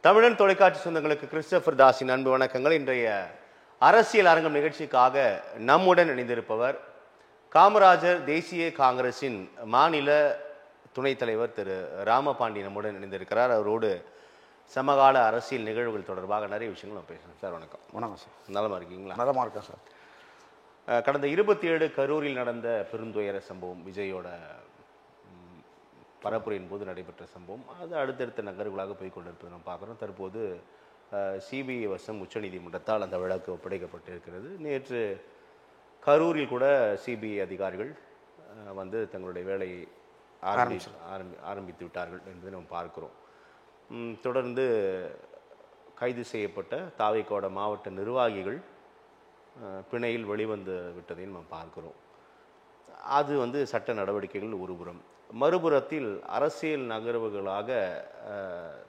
தமிழன் தொலைக்காட்சி சொந்தங்களுக்கு கிறிஸ்டோபர் தாஸின் அன்பு வணக்கங்கள். இன்றைய அரசியல் அரங்கம் நிகழ்ச்சிக்காக நம்முடன் இணைந்திருப்பவர் காமராஜர் தேசிய காங்கிரசின் மாநில துணைத் தலைவர் திரு ராமபாண்டி நம்முடன் இணைந்திருக்கிறார். அவரோடு சமகால அரசியல் நிகழ்வுகள் தொடர்பாக நிறைய விஷயங்கள் நம்ம பேசணும். சார் வணக்கம். வணக்கம் சார். நலமா இருக்கீங்களா? நலமா இருக்கேன் சார். கடந்த 27 கரூரில் நடந்த பெருந்துயர சம்பவம், விஜயோட பரப்புரையின் போது நடைபெற்ற சம்பவம், அது அடுத்தடுத்த நகர்வுகளாக போய் கொண்டிருப்பது நாம் பார்க்குறோம். தற்போது சிபிஐ வசம் உச்சநீதிமன்றத்தால் அந்த வழக்கு ஒப்படைக்கப்பட்டிருக்கிறது. நேற்று கரூரில் கூட சிபிஐ அதிகாரிகள் வந்து தங்களுடைய வேலையை ஆரம்பித்து விட்டார்கள் என்பதை நாம் பார்க்கிறோம். தொடர்ந்து கைது செய்யப்பட்ட தாவேக்கோட மாவட்ட நிர்வாகிகள் பிணையில் வெளிவந்து விட்டதையும் நாம் பார்க்கிறோம். அது வந்து சட்ட நடவடிக்கைகள் ஒருபுறம். மறுபுறத்தில் அரசியல் நகர்வுகளாக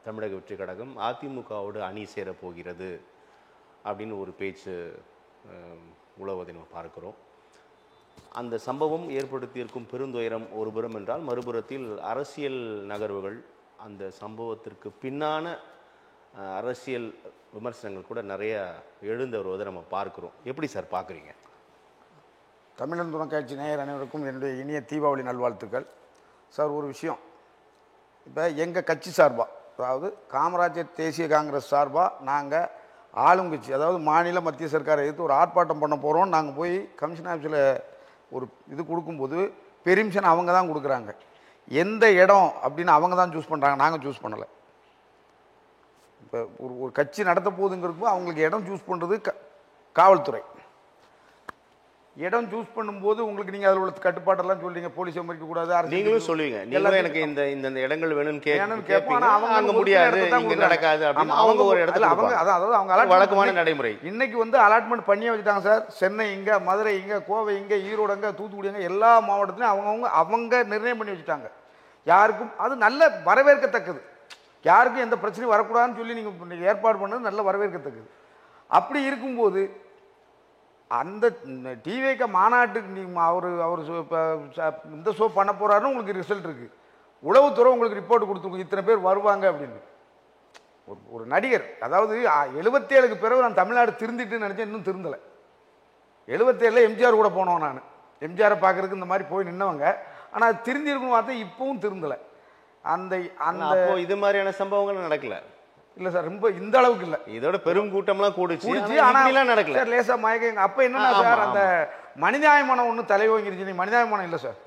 தமிழக வெற்றி கழகம் அதிமுகவோடு அணி சேரப்போகிறது அப்படின்னு ஒரு பேச்சு உலவதை நம்ம பார்க்கிறோம். அந்த சம்பவம் ஏற்படுத்தியிருக்கும் பெருந்துயரம் ஒருபுறம் என்றால், மறுபுறத்தில் அரசியல் நகர்வுகள், அந்த சம்பவத்திற்கு பின்னான அரசியல் விமர்சனங்கள் கூட நிறைய எழுந்து வருவதை நம்ம பார்க்கிறோம். எப்படி சார் பார்க்குறீங்க? தமிழன் தொலைக்காட்சி நேயர் அனைவருக்கும் என்னுடைய இனிய தீபாவளி நல்வாழ்த்துக்கள். சார், ஒரு விஷயம், இப்போ எங்கள் கட்சி சார்பாக, அதாவது காமராஜர் தேசிய காங்கிரஸ் சார்பாக நாங்கள் ஆளுங்கட்சி, அதாவது மாநில மத்திய சர்க்காரை எதிர்த்து ஒரு ஆர்ப்பாட்டம் பண்ண போகிறோம். நாங்கள் போய் கமிஷன் ஆஃபீஸில் ஒரு இது கொடுக்கும்போது பெர்மிஷன் அவங்க தான் கொடுக்குறாங்க. எந்த இடம் அப்படின்னு அவங்க தான் சூஸ் பண்ணுறாங்க, நாங்கள் சூஸ் பண்ணலை. இப்போ ஒரு கட்சி நடத்த போகுதுங்கிறப்போ அவங்களுக்கு இடம் சூஸ் பண்ணுறது காவல்துறை. இடம் சூஸ் பண்ணும்போது உங்களுக்கு நீங்கள் அதில் உள்ள கட்டுப்பாட்டெல்லாம் சொல்றீங்க, போலீஸ் அமரிக்க கூடாது, நீங்களும் சொல்லுவீங்க, நீங்களும் எனக்கு இந்த இந்த இடங்கள் வேணும்னு கேட்பாங்க. அவங்க முடியாது, இங்க நடக்காது அப்படின்னு அவங்க ஒரு இடத்துல அவங்க அதாவது அவங்க வழக்கமான நடைமுறை. இன்னைக்கு வந்து அலாட்மெண்ட் பண்ணியே வச்சுட்டாங்க சார். சென்னை இங்கே, மதுரை இங்கே, கோவை இங்கே, ஈரோடு அங்கே, தூத்துக்குடி அங்கே, எல்லா மாவட்டத்திலையும் அவங்க நிர்ணயம் பண்ணி வச்சுட்டாங்க. யாருக்கும் அது நல்ல வரவேற்கத்தக்கது. யாருக்கும் எந்த பிரச்சனையும் வரக்கூடாதுன்னு சொல்லி நீங்கள் ஏற்பாடு பண்ணது நல்ல வரவேற்கத்தக்கது. அப்படி இருக்கும்போது அந்த டிவிக்கு மாநாட்டுக்கு நீங்கள் அவர் இந்த ஷோ பண்ண போகிறாருன்னு உங்களுக்கு ரிசல்ட் இருக்குது. உளவுத்துறை உங்களுக்கு ரிப்போர்ட் கொடுத்துருங்க, இத்தனை பேர் வருவாங்க அப்படின்னு. ஒரு நடிகர், அதாவது 77க்கு பிறகு நான் தமிழ்நாடு திருந்திட்டுன்னு நினச்சேன், இன்னும் திருந்தலை. 77 எம்ஜிஆர் கூட போனோம். நான் எம்ஜிஆரை பார்க்குறதுக்கு இந்த மாதிரி போய் நின்னவங்க. ஆனால் அது திருந்திருக்கணும் பார்த்தா இப்பவும் திருந்தலை. அந்த அந்த இது மாதிரியான சம்பவங்கள் நடக்கல இல்லை சார், ரொம்ப இந்த அளவுக்கு இல்லை. இதோட பெரும் கூட்டம்லாம் கூடுச்சு, ஆனால் நடக்கல சார். லேசா மயக்க. அப்போ என்னன்னா சார், அந்த மனிதாயமானம் ஒன்று தலைவங்கிருச்சு. மனிதாயமானம் இல்லை சார்.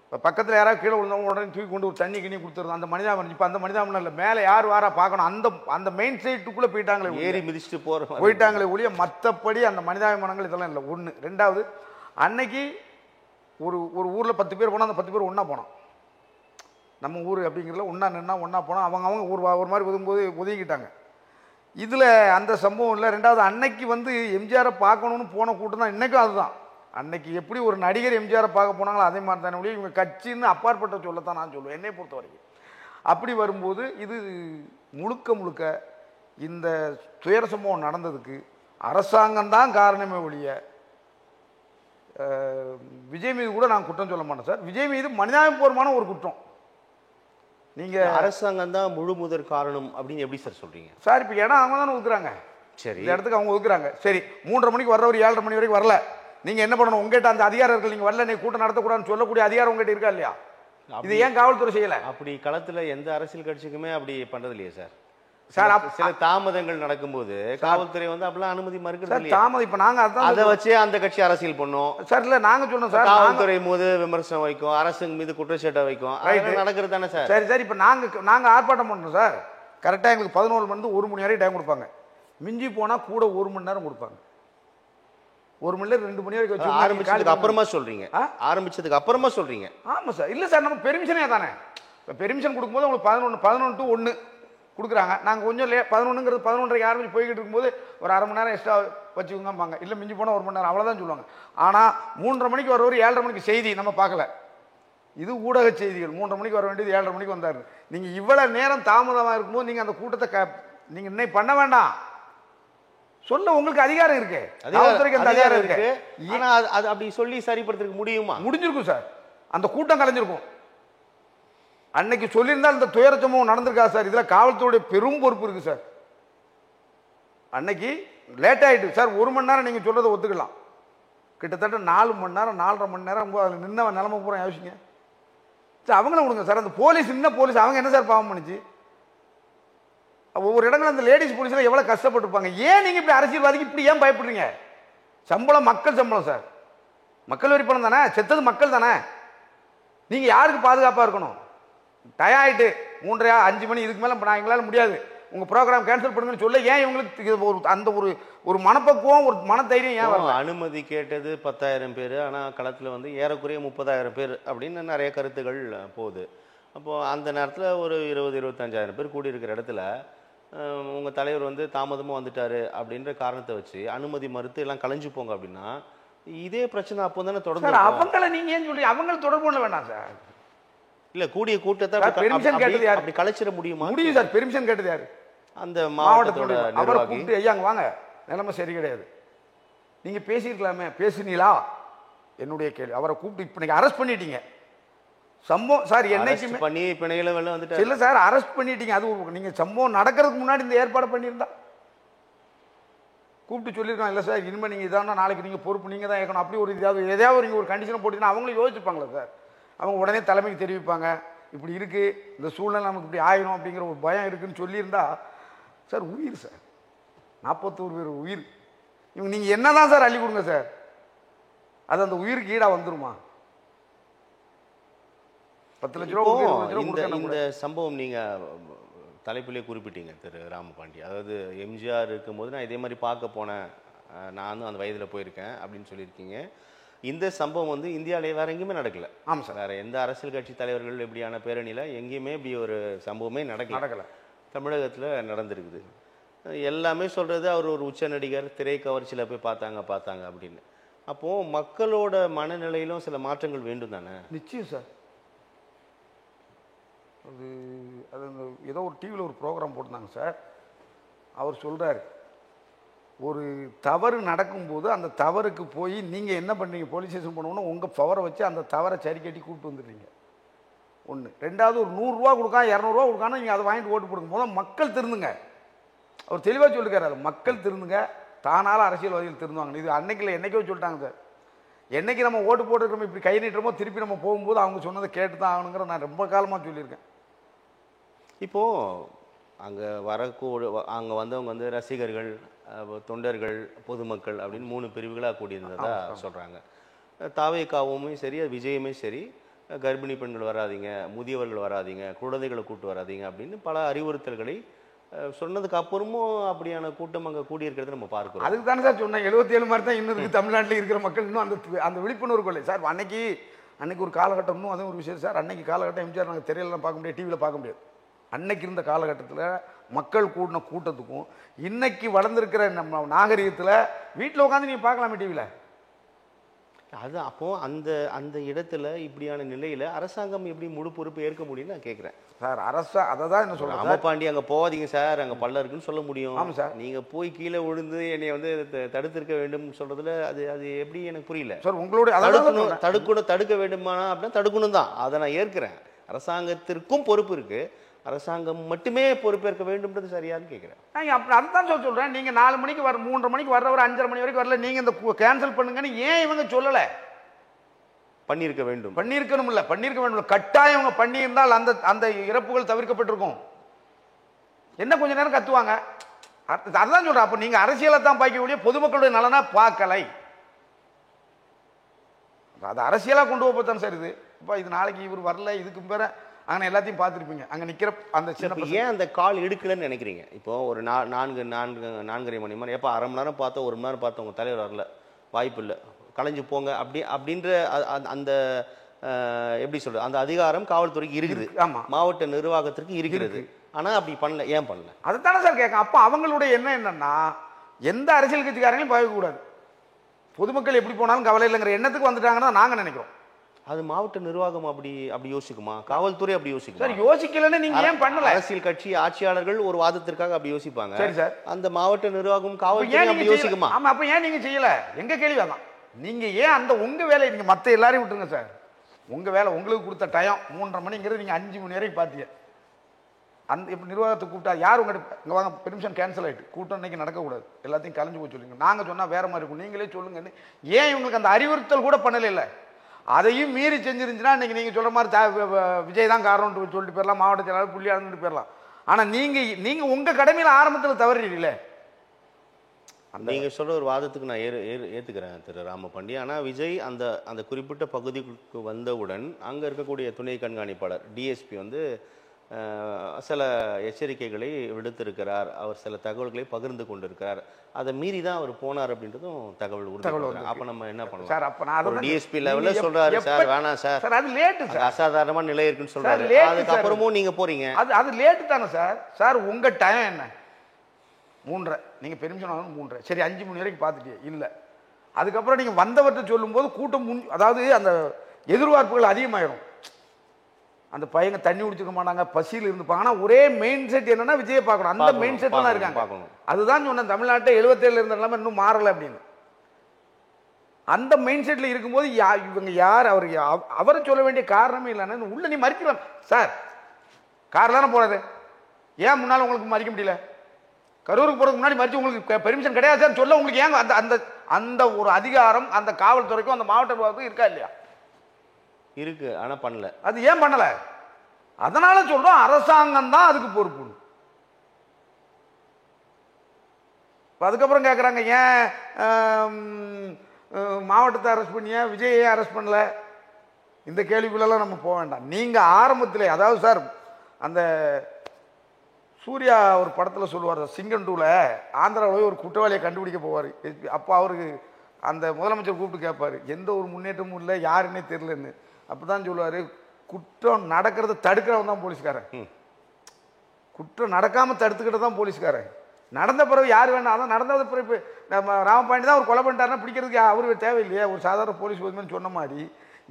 இப்போ பக்கத்தில் யாராவது கீழே விழுந்தவங்க உடனே தூக்கி கொண்டு ஒரு தண்ணி கிணி கொடுத்துருந்தோம். அந்த மனிதாபனம் இப்போ அந்த மனிதாபனம் இல்லை. மேலே யார் வாரா பார்க்கணும், அந்த மெயின் சைட்டுக்குள்ளே போயிட்டாங்களே, ஏறி மிதிச்சுட்டு போயிட்டாங்களே ஒழிய மற்றபடி அந்த மனிதாபிமானங்கள் இதெல்லாம் இல்லை. ஒன்று. ரெண்டாவது, அன்னைக்கு ஒரு ஊரில் 10 பேர் போனால் அந்த 10 பேர் ஒன்றா போனோம். நம்ம ஊர் அப்படிங்கிறதுல ஒன்றா நின்னா ஒன்றா போனோம். அவங்க ஒரு மாதிரி ஒதுங்கும்போது ஒதுங்கிட்டாங்க. இதில் அந்த சம்பவம் இல்லை. ரெண்டாவது, அன்னைக்கு வந்து எம்ஜிஆரை பார்க்கணுன்னு போன கூட்டம் தான் இன்றைக்கும் அதுதான். அன்னைக்கு எப்படி ஒரு நடிகர் எம்ஜிஆரை பார்க்க போனாங்களோ அதே மாதிரி தானே ஒழிய இவங்க கட்சின்னு அப்பாற்பட்ட சொல்லத்தான் நான் சொல்லுவேன், என்னை பொறுத்த வரைக்கும். அப்படி வரும்போது இது முழுக்க இந்த துயர சம்பவம் நடந்ததுக்கு அரசாங்கம் தான் காரணமே ஒழிய விஜய் மீது கூட நான் குற்றம் சொல்ல மாட்டேன் சார். விஜய் மீது மனிதாபிமானமான ஒரு குற்றம். நீங்க அரசாங்கம் தான் முழு முதற் காரணம் அப்படின்னு எப்படி சார் சொல்றீங்க? சார், இப்போ இடம் அவங்க தானே ஒதுக்குறாங்க. சரி, இந்த இடத்துக்கு அவங்க ஒதுக்குறாங்க. சரி, 3:30 மணிக்கு வர்றவர் 7:30 மணி வரைக்கும் வரல, நீங்க என்ன பண்ணணும்? உங்ககிட்ட அந்த அதிகாரம் இருக்கு. நீங்க வரல, நீ கூட்டம் நடத்தக்கூடாதுன்னு சொல்லக்கூடிய அதிகாரம் உங்ககிட்ட இருக்கா இல்லையா? இது ஏன் காவல்துறை செய்யல? அப்படி களத்துல எந்த அரசியல் கட்சிக்குமே அப்படி பண்றது இல்லையா சார்? சார், சில தாமதங்கள் நடக்கும்போது காவல்துறை வந்து அப்படிலாம் அனுமதி மறுக்கிறது. தாமதம் இப்ப நாங்க அதை வச்சு அந்த கட்சி அரசியல் பண்ணும் சார். இல்ல, நாங்க சொன்னோம் சார், காவல்துறை மீது விமர்சனம் வைக்கும், அரசு மீது குற்றச்சாட்டை வைக்கும், நடக்கிறது தானே சார். சரி சரி, இப்ப நாங்க ஆர்ப்பாட்டம் பண்றோம் சார். கரெக்டா எங்களுக்கு 11 மணி 1 மணி வரைக்கும் டைம் கொடுப்பாங்க. மிஞ்சி போனா கூட 1 மணி நேரம் கொடுப்பாங்க. 1 மணி நேரம் 2 மணி வரைக்கும் வச்சு ஆரம்பிச்சதுக்கு அப்புறமா சொல்றீங்க. ஆரம்பிச்சதுக்கு அப்புறமா சொல்றீங்க. ஆமா சார். இல்ல சார், நம்ம பெர்மிஷனே தானே. பெர்மிஷன் கொடுக்கும்போது உங்களுக்கு 11 to 1 கொடுக்குறாங்க. நாங்கள் கொஞ்சம் 11ங்கிறது 11:30 ஆரம்பிச்சு போய்கிட்டு இருக்கும்போது ஒரு அரை மணி நேரம் எக்ஸ்ட்ரா வச்சுக்கோங்கம்பாங்க. இல்லை மிஞ்சி போனால் 1 மணி நேரம், அவ்வளோதான் சொல்லுவாங்க. ஆனால் 3:30 மணிக்கு வரவர் 7:30 மணிக்கு செய்தி நம்ம பார்க்கல. இது ஊடக செய்திகள். 3:30 மணிக்கு வர வேண்டியது 7:30 மணிக்கு வந்தார். நீங்கள் இவ்வளோ நேரம் தாமதமாக இருக்கும்போது நீங்கள் அந்த கூட்டத்தை நீங்கள் இன்னைக்கு பண்ண வேண்டாம் சொல்ல உங்களுக்கு அதிகாரம் இருக்கு. காவல்துறைக்கு அந்த அதிகாரம் இருக்கு. ஆனா அது அப்படி சொல்லி சரிப்படுத்துறதுக்கு முடியுமா? முடிஞ்சிருக்கும் சார். அந்த கூட்டம் கலைஞ்சிருக்கும். அன்னைக்கு சொல்லியிருந்தா இந்த துயர சம்பவம் நடந்திருக்கா சார்? இதில் காவல்துறையுடைய பெரும் பொறுப்பு இருக்குது சார். அன்னைக்கு லேட் ஆகிட்டு சார். 1 மணி நேரம் நீங்கள் சொல்கிறத ஒத்துக்கலாம். கிட்டத்தட்ட 4 மணி நேரம் 4.5 மணி நேரம் அதில் நின்ன நிலமை பூரா யோசிங்க சார். அவங்கள விடுங்க சார். அந்த போலீஸ் இன்னும் போலீஸ் அவங்க என்ன சார் பாவம் பண்ணிச்சு? ஒவ்வொரு இடங்களும் அந்த லேடிஸ் போலீஸில் எவ்வளோ கஷ்டப்பட்டுருப்பாங்க. ஏன் நீங்கள் இப்படி அரசியல்வாதிக்கு இப்படி ஏன் பயப்படுறீங்க? சம்பளம் மக்கள் சம்பளம் சார். மக்கள் வரி பணம் தானே, செத்தது மக்கள் தானே. நீங்கள் யாருக்கு பாதுகாப்பாக இருக்கணும்? டயம் ஆகிட்டு 3:30 5 மணி இதுக்கு மேலே நான் எங்களால் முடியாது, உங்கள் ப்ரோக்ராம் கேன்சல் பண்ணுங்கன்னு சொல்ல ஏன் இவங்களுக்கு ஒரு அந்த ஒரு மனப்பக்குவம் ஒரு மனதைரியம் ஏன் வரல? அனுமதி கேட்டது 10,000 பேர், ஆனால் களத்தில் வந்து ஏறக்குறைய 30,000 பேர் அப்படின்னு நிறைய கருத்துகள் போகுது. அப்போது அந்த நேரத்தில் ஒரு 20-25,000 பேர் கூடியிருக்கிற இடத்துல உங்கள் தலைவர் வந்து தாமதமாக வந்துட்டார் அப்படின்ற காரணத்தை வச்சு அனுமதி மறுத்து எல்லாம் கலைஞ்சு போங்க அப்படின்னா இதே பிரச்சனை அப்போ தானே தொடர்ந்து. அவங்கள நீங்கள் ஏன் சொல்லி அவங்களை தொடர்பு பண்ண வேண்டாம் சார். இல்லை, கூடிய கூட்டத்தை பெர்மிஷன் கேட்டது யார்? அப்படி கலைச்சிட முடியுமா? முடியும் சார். பெர்மிஷன் கேட்டது யார்? அந்த மாவட்டத்தோட நிர்வாகி. ஐயா அங்கே வாங்க, நிலைமை சரி கிடையாது, நீங்கள் பேசியிருக்கலாமே, பேசுனீங்களா? என்னுடைய கேள்வி. அவரை கூப்பிட்டு இப்போ நீங்கள் அரெஸ்ட் பண்ணிட்டீங்க. சம்பவம் சார் என்னைக்குமே பண்ணி பிணையில வெளில வந்துட்டு இல்லை சார், அரெஸ்ட் பண்ணிட்டீங்க. அது நீங்கள் சம்பவம் நடக்கிறதுக்கு முன்னாடி இந்த ஏற்பாடு பண்ணியிருந்தா கூப்பிட்டு சொல்லியிருக்காங்க. இல்லை சார் இனிமேல் நீங்கள் இதானா நாளைக்கு நீங்கள் பொறுப்பு நீங்கள் தான் ஏற்கணும் அப்படி ஒரு எதையாவது நீங்கள் ஒரு கண்டிஷனை போட்டிங்கன்னா அவங்களும் யோசிச்சுப்பாங்களே சார். அவங்க உடனே தலைமைக்கு தெரிவிப்பாங்க, இப்படி இருக்குது இந்த சூழ்நிலை நமக்கு இப்படி ஆயிரும் அப்படிங்கிற ஒரு பயம் இருக்குன்னு சொல்லியிருந்தா சார். உயிர் சார், 41 பேர் உயிர். இவங்க நீங்கள் என்ன தான் சார் அள்ளி கொடுங்க சார், அது அந்த உயிருக்கு ஈடாக வந்துருமா? 10 லட்ச ரூபா இந்த சம்பவம் நீங்கள் தலைப்பிலே குறிப்பிட்டீங்க திரு ராமபாண்டி. அதாவது எம்ஜிஆர் இருக்கும்போது நான் இதே மாதிரி பார்க்க போனேன், நானும் அந்த வயதில் போயிருக்கேன் அப்படின்னு சொல்லியிருக்கீங்க. இந்த சம்பவம் வந்து இந்தியாவிலே வேற எங்கேயுமே நடக்கல. ஆமாம் சார். வேற எந்த அரசியல் கட்சி தலைவர்கள் இப்படியான பேரணியில் எங்கேயுமே இப்படி ஒரு சம்பவமே நடக்கல. தமிழகத்தில் நடந்திருக்குது. எல்லாமே சொல்கிறது அவர் ஒரு உச்ச நடிகர், திரை கவர்ச்சியில் போய் பார்த்தாங்க அப்படின்னு. அப்போது மக்களோட மனநிலையிலும் சில மாற்றங்கள் வேண்டும் தானே? நிச்சயம் சார். அது ஏதோ ஒரு டிவியில் ஒரு ப்ரோக்ராம் போட்டிருந்தாங்க சார். அவர் சொல்கிறார், ஒரு தவறு நடக்கும்போது அந்த தவறுக்கு போய் நீங்கள் என்ன பண்ணுறீங்க, போலீஸ் ஸ்டேஷன் போனோன்னா உங்கள் பவரை வச்சு அந்த தவறை சரி கட்டி கூப்பிட்டு வந்துடுறீங்க. ஒன்று. ரெண்டாவது, ஒரு 100 ரூபா கொடுக்கான் 200 ரூபா கொடுக்கானா நீங்கள் அதை வாங்கிட்டு ஓட்டு போடுங்க. முதல்ல மக்கள் திருந்துங்க. அவர் தெளிவாக சொல்லிருக்காரு, அது மக்கள் திருந்துங்க, தானால அரசியல்வாதிகள் திருந்துவாங்க. இது அன்னைக்கில் என்றைக்கோ சொல்லிட்டாங்க சார். என்றைக்கு நம்ம ஓட்டு போட்டுக்கிறோமோ இப்படி கை நீட்டுறோமோ திருப்பி நம்ம போகும்போது அவங்க சொன்னதை கேட்டு தான் ஆகணுங்கிற நான் ரொம்ப காலமாக சொல்லியிருக்கேன். இப்போது அங்கே வந்தவங்க வந்து ரசிகர்கள், தொண்டர்கள், பொதுமக்கள் அப்படின்னு 3 பிரிவுகளாக கூடியிருந்ததா சொல்கிறாங்க. தாவேகாவுமே சரி, விஜயுமே சரி, கர்ப்பிணி பெண்கள் வராதிங்க, முதியவர்கள் வராதிங்க, குழந்தைகளை கூட்டு வராதிங்க அப்படின்னு பல அறிவுறுத்தல்களை சொன்னதுக்கு அப்புறமும் அப்படியான கூட்டம் அங்கே கூடியிருக்கிறத நம்ம பார்க்குறோம். அதுக்கு தானே சார் சொன்னேன், 77 மாதிரி தான் இன்னும் இருக்குது தமிழ்நாட்டில் இருக்கிற மக்கள். இன்னும் அந்த விழிப்புணர்வு இல்லை சார். அன்னைக்கு ஒரு காலகட்டம், இன்னும் அதுவும் ஒரு விஷயம் சார். அன்னைக்கு காலகட்டம் எம்ஜிஆர் நாங்கள் திரையிலாம் பார்க்க முடியாது, டிவியில் பார்க்க முடியாது. அன்னைக்கு இருந்த காலகட்டத்தில் மக்கள் கூடின கூட்டத்துக்கும் இன்னைக்கு வளர்ந்துருக்கிற நம்ம நாகரிகத்தில் வீட்டில் உட்காந்து நீங்கள் பார்க்கலாமே டிவியில். அது அப்போது அந்த இடத்துல இப்படியான நிலையில் அரசாங்கம் எப்படி முழு பொறுப்பு ஏற்க முடியும்னு நான் கேட்குறேன் சார். அதை தான் என்ன சொல்கிறேன், ராமபாண்டி அங்கே போகாதீங்க சார், அங்கே பல்ல இருக்குன்னு சொல்ல முடியும். ஆமாம் சார். நீங்கள் போய் கீழே விழுந்து என்னை வந்து தடுத்திருக்க வேண்டும் சொல்கிறதுல அது எப்படி எனக்கு புரியல சார். உங்களுடைய தடுக்க வேண்டுமானா அப்படின்னா தடுக்கணும் தான், அதை நான் ஏற்கிறேன். அரசாங்கத்திற்கும் பொறுப்பு இருக்குது, அரசாங்கம் மட்டுமே பொறுப்பேற்க வேண்டும்ன்றது சரியான்னு கேட்குறேன். அதுதான் சொல்கிறேன். நீங்கள் 4 மணிக்கு 3:30 மணிக்கு வர்றவர் 5:30 மணி வரைக்கும் வரல, நீங்கள் இந்த கேன்சல் பண்ணுங்கன்னு ஏன் இவங்க சொல்லலை? பண்ணியிருக்க வேண்டும், பண்ணியிருக்க வேண்டும். கட்டாயம் இவங்க பண்ணியிருந்தால் அந்த இறப்புகள் தவிர்க்கப்பட்டிருக்கும். என்ன கொஞ்ச நேரம் கத்துவாங்க, அதுதான் சொல்கிறேன். அப்போ நீங்கள் அரசியலை தான் பார்க்கக்கூடிய பொதுமக்களுடைய நலனா பார்க்கலை, அது அரசியலாக கொண்டு போகத்தான் சார். இப்போ இது நாளைக்கு இவர் வரல, இதுக்கு பேர அங்கே எல்லாத்தையும் பார்த்துருப்பீங்க, அங்கே நிற்கிற அந்த சின்ன ஏன் அந்த கால் எடுக்கலன்னு நினைக்கிறீங்க? இப்போ ஒரு 4:30 மணி மாதிரி எப்போ 1/2 மணி நேரம் பார்த்தோம், 1 மணி நேரம் பார்த்தோம், உங்கள் தலைவர் வரல, வாய்ப்பு இல்லை, கலைஞ்சு போங்க அப்படின்ற அந்த எப்படி சொல்றது, அந்த அதிகாரம் காவல்துறைக்கு இருக்குது, மாவட்ட நிர்வாகத்திற்கு இருக்கிறது. ஆனால் அப்படி பண்ணல, ஏன் பண்ணல? அதுதானே சார் கேட்க. அப்போ அவங்களுடைய என்னன்னா எந்த அரசியல் கட்சிக்காரங்களையும் பார்க்கக்கூடாது, பொதுமக்கள் எப்படி போனாலும் கவலை இல்லைங்கிற எண்ணத்துக்கு வந்துட்டாங்கன்னு நாங்கள் நினைக்கிறோம். அது மாவட்ட நிர்வாகம் அப்படி யோசிக்குமா? காவல்துறை அப்படி யோசிக்குமா? சார் யோசிக்கலன்னு நீங்க ஏன் பண்ணல? அரசியல் கட்சி ஆட்சியாளர்கள் ஒரு வாதத்திற்காக அப்படி யோசிப்பாங்க. சரி சார். அந்த மாவட்ட நிர்வாகம் காவல்துறை அப்படி யோசிக்குமா? ஆமா, அப்ப ஏன் நீங்க செய்யல? எங்க கேள்வி அதான். நீங்க ஏன் அந்த உங்க வேலையை நீங்க மத்த எல்லாரையும் விட்டுருங்க சார். உங்கள் வேலை உங்களுக்கு கொடுத்த டைம் 3:30 மணிங்கிறது நீங்கள் 5 மணி வரைக்கும் பார்த்தீங்க. அந்த இப்போ நிர்வாகத்தை கூப்பிட்டா யார் உங்கள்கிட்ட இங்கே வாங்க பெர்மிஷன் கேன்சல் ஆகிட்டு கூட்டம் இன்னைக்கு நடக்கக்கூடாது எல்லாத்தையும் கலைஞ்சு போய் சொல்லுங்க. நாங்கள் சொன்னால் வேறு மாதிரி இருக்கும், நீங்களே சொல்லுங்கன்னு ஏன் இவங்களுக்கு அந்த அறிவுறுத்தல் கூட பண்ணலை? இல்லை அதையும் மீறி செஞ்சிருந்துச்சுன்னா இன்றைக்கி நீங்கள் சொல்கிற மாதிரி விஜய் தான் காரணம்னு சொல்லிட்டு போயிடலாம், மாவட்ட செயலாளர் புள்ளி ஆரம்பிட்டு போயிடலாம். ஆனால் நீங்கள் உங்கள் கடமையில் ஆரம்பத்தில் தவறிடல. நீங்கள் சொல்கிற ஒரு வாதத்துக்கு நான் ஏற்றுக்கிறேன் திரு ராமபாண்டி. ஆனால் விஜய் அந்த அந்த குறிப்பிட்ட பகுதிக்கு வந்தவுடன் அங்கே இருக்கக்கூடிய துணை கண்காணிப்பாளர் டிஎஸ்பி வந்து சில எச்சரிக்கைகளை விடுத்திருக்கிறார், அவர் சில தகவல்களை பகிர்ந்து கொண்டிருக்கிறார். அதை மீறி தான் அவர் போனார் அப்படின்றதும் தகவல் உறுதி. அப்போ நம்ம என்ன பண்ணலாம் சார்? அப்போ நான் டிஎஸ்பி லெவலில் சொல்கிறாரு சார் வேணாம் சார், அது லேட்டு சார், அசாதாரணமான நிலை இருக்குன்னு சொல்கிறாரு. அதுக்கப்புறமும் நீங்கள் போகிறீங்க, அது லேட்டு தானே சார்? சார் உங்கள் டைம் என்ன? 3:30, நீங்கள் பெர்மிஷன் வாங்கணும் 3:30, சரி 5 மணி வரைக்கும் பார்த்துட்டீங்க இல்லை. அதுக்கப்புறம் நீங்கள் வந்தவர்கிட்ட சொல்லும்போது கூட்டம் அதாவது அந்த எதிர்பார்ப்புகள் அதிகமாயிடும். அந்த பையங்க தண்ணி குடிச்சிக்க மாட்டாங்க, பசியில் இருந்துப்பாங்க. ஆனால் ஒரே மெயின் செட் என்னன்னா விஜயை பார்க்கணும், அந்த மெயின் செட் தான் இருக்காங்க. அதுதான் சொன்னேன், தமிழ்நாட்டை 77 இருந்த நிலைமை இன்னும் மாறலை அப்படின்னு. அந்த மெயின் செட்டில் இருக்கும்போது இவங்க யார் அவரை சொல்ல வேண்டிய காரணமே இல்லைன்னா உள்ள நீ மறிக்கலாம் சார். கார் தானே போறாரு, ஏன் முன்னால் உங்களுக்கு மறிக்க முடியல? கரூருக்கு போகிறதுக்கு முன்னாடி மறிச்சு உங்களுக்கு பெர்மிஷன் கிடையாது சார் சொல்ல உங்களுக்கு ஏங்க அந்த அந்த அந்த ஒரு அதிகாரம் அந்த காவல்துறைக்கும் அந்த மாவட்ட நிர்வாகத்துக்கும் இருக்கா இல்லையா? இருக்கு, ஆனால் பண்ணல. அது ஏன் பண்ணல? அதனால சொல்றோம் அரசாங்கம் தான் அதுக்கு பொறுப்பு. அதுக்கப்புறம் கேட்குறாங்க ஏன் மாவட்டத்தை அரெஸ்ட் பண்ணியா, விஜயை அரெஸ்ட் பண்ணல? இந்த கேள்விக்குள்ளெல்லாம் நம்ம போக வேண்டாம். நீங்கள் ஆரம்பத்தில் அதாவது சார் அந்த சூர்யா ஒரு படத்தில் சொல்லுவார், சிங்கம் 2ல் ஆந்திராவில் ஒரு குற்றவாளியை கண்டுபிடிக்க போவார். அப்போ அவருக்கு அந்த முதலமைச்சர் கூப்பிட்டு கேட்பார், எந்த ஒரு முன்னேற்றமும் இல்லை, யாருன்னே தெரியலன்னு. அப்போ தான் சொல்லுவார், குற்றம் நடக்கிறத தடுக்கிறவன் தான் போலீஸ்காரன், குற்றம் நடக்காமல் தடுத்துக்கிட்டு தான் போலீஸ்காரன். நடந்த பிறகு யார் வேணா, அதான் நடந்த பிறகு நம்ம ராமபாண்டி தான் ஒரு கொலை பண்ணிட்டாருன்னா பிடிக்கிறதுக்கு அவரு தேவையில்லையே, ஒரு சாதாரண போலீஸ் போதுமேனு சொன்ன மாதிரி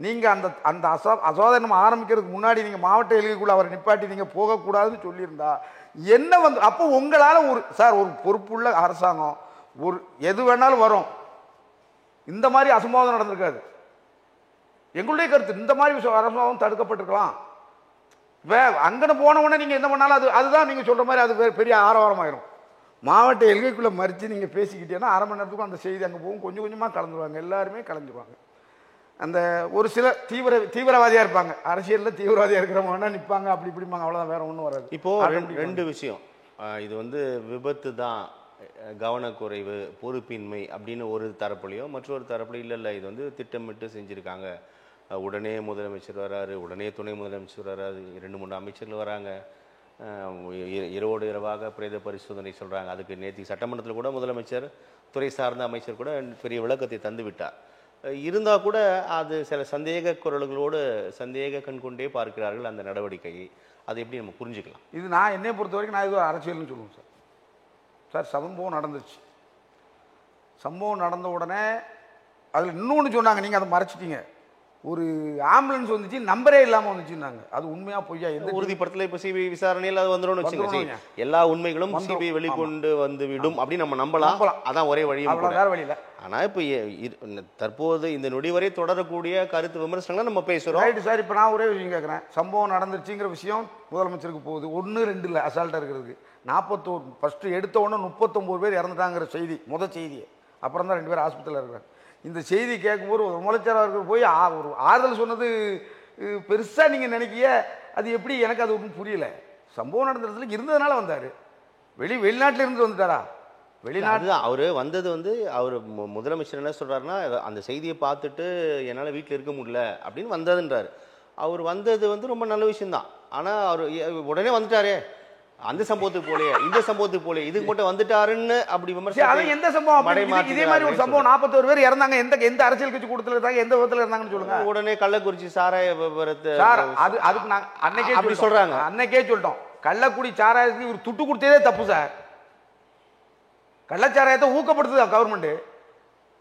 நீங்கள் அந்த அந்த அசோதனம் ஆரம்பிக்கிறதுக்கு முன்னாடி நீங்கள் மாவட்ட எல்கைக்குள்ளே அவரை நிப்பாட்டி நீங்கள் போகக்கூடாதுன்னு சொல்லியிருந்தா என்ன வந்து அப்போ உங்களால் ஒரு சார் ஒரு பொறுப்புள்ள அரசாங்கம் ஒரு எது வேணாலும் வரும். இந்த மாதிரி அசம்பாவிதம் நடந்திருக்காது. எங்களுடைய கருத்து இந்த மாதிரி அசம்பாவிதம் தடுக்கப்பட்டிருக்கலாம். அங்கன்னு போனவுடனே நீங்கள் என்ன பண்ணாலும் அதுதான் நீங்கள் சொல்கிற மாதிரி அது பெரிய ஆரவாரமாயிரும். மாவட்ட எல்கைக்குள்ளே மறித்து நீங்கள் பேசிக்கிட்டீங்கன்னா 1/2 மணி நேரத்துக்கும் அந்த செய்தி அங்கே போகும், கொஞ்சம் கொஞ்சமாக கலந்துருவாங்க, எல்லாருமே கலந்துருவாங்க. அந்த ஒரு சில தீவிரவாதியாக இருப்பாங்க, அரசியலில் தீவிரவாதியாக இருக்கிறவங்க நிற்பாங்க, அப்படி இப்படிப்பாங்க, அவ்வளோதான், வேற ஒன்றும் வராது. இப்போது 2 விஷயம், இது வந்து விபத்து தான், கவனக்குறைவு, பொறுப்பின்மை அப்படின்னு ஒரு தரப்புலையும், மற்றொரு தரப்புல இல்லை இது வந்து திட்டமிட்டு செஞ்சுருக்காங்க, உடனே முதலமைச்சர் வராரு, உடனே துணை முதலமைச்சர் வராது, 2-3 அமைச்சர்கள் வராங்க, இரவோடு இரவாக பிரேத பரிசோதனை சொல்கிறாங்க. அதுக்கு நேற்று சட்டமன்றத்தில் கூட முதலமைச்சர் துறை சார்ந்த அமைச்சர் கூட பெரிய விளக்கத்தை தந்து விட்டார். இருந்தால் கூட அது சில சந்தேக குரல்களோடு சந்தேக கண் கொண்டே பார்க்கிறார்கள் அந்த நடவடிக்கையை. அதை எப்படி நம்ம புரிஞ்சுக்கலாம்? இது நான் என்னை பொறுத்த வரைக்கும் நான் இது அரசியல்னு சொல்லுவேன் சார். சார் சம்பவம் நடந்துச்சு, சம்பவம் நடந்த உடனே அதில் இன்னொன்று சொன்னாங்க, நீங்கள் அதை மறைச்சிட்டீங்க, ஒரு ஆம்புலன்ஸ் வந்துச்சு நம்பரே இல்லாமல் வந்துச்சுன்னாங்க. அது உண்மையா பொய்யா எந்த உறுதிப்படுத்தல? இப்போ சிபிஐ விசாரணையில் அது வந்துடும் வச்சுங்க, எல்லா உண்மைகளும் சிபிஐ வெளிக்கொண்டு வந்து விடும் அப்படின்னு நம்ம நம்பலாம். அதான் ஒரே வழி, வேற வழி இல்லை. ஆனால் இப்போ தற்போது இந்த நொடி வரை தொடரக்கூடிய கருத்து விமர்சனங்களை நம்ம பேசுகிறோம். Right sir. இப்போ நான் ஒரே விஷயம் கேட்குறேன், சம்பவம் நடந்துருச்சுங்கிற விஷயம் முதலமைச்சருக்கு போகுது, 1-2 இல்லை அசால்ட்டாக இருக்கிறதுக்கு 41 ஃபஸ்ட்டு எடுத்த உடனே 39 பேர் இறந்துட்டாங்கிற செய்தி செய்தியை, அப்புறம் தான் 2 பேர் ஆஸ்பத்திரியில் இருக்கிறாங்க. இந்த செய்தி கேட்கும்போது ஒரு முதலமைச்சர் அவர்கள் போய் ஒரு ஆறுதல் சொன்னது பெருசாக நீங்கள் நினைக்கிய, அது எப்படி எனக்கு அது ஒன்றும் புரியல. சம்பவம் நடந்த இடத்துல இருந்ததுனால வந்தார், வெளிநாட்டில் இருந்து வந்துட்டாரா? வெளிநாட்டு அவர் வந்தது வந்து அவர் முதலமைச்சர் என்ன சொல்கிறாருன்னா, அந்த செய்தியை பார்த்துட்டு என்னால் வீட்டில் இருக்க முடியல அப்படின்னு வந்ததுன்றார். அவர் வந்தது வந்து ரொம்ப நல்ல விஷயம்தான். ஆனால் அவர் உடனே வந்துட்டாரே, அந்த சம்பவத்துக்கு போலே இந்த சம்பவத்துக்கு போலே இதுக்கு மட்டும் வந்துட்டாருன்னு அப்படி விமர்சனம். எந்த சம்பவம்? இதே மாதிரி ஒரு சம்பவம் 41 பேர் இறந்தாங்க, எந்த அரசியல் கட்சி கூட்டத்தில் இருந்தாங்க, எந்த விதத்தில் இருந்தாங்கன்னு சொல்லுங்க. உடனே கள்ளக்குறிச்சி சாராய விவரத்தை அதுக்கு நாங்கள் அன்னைக்கே அப்படி சொல்றாங்க, அன்னைக்கே சொல்லிட்டோம், கள்ளக்குடி சாராயத்துக்கு ஒரு துட்டு கொடுத்ததே தப்பு சார். கள்ளச்சாராயத்தை ஊக்கப்படுத்துதா கவர்மெண்ட்?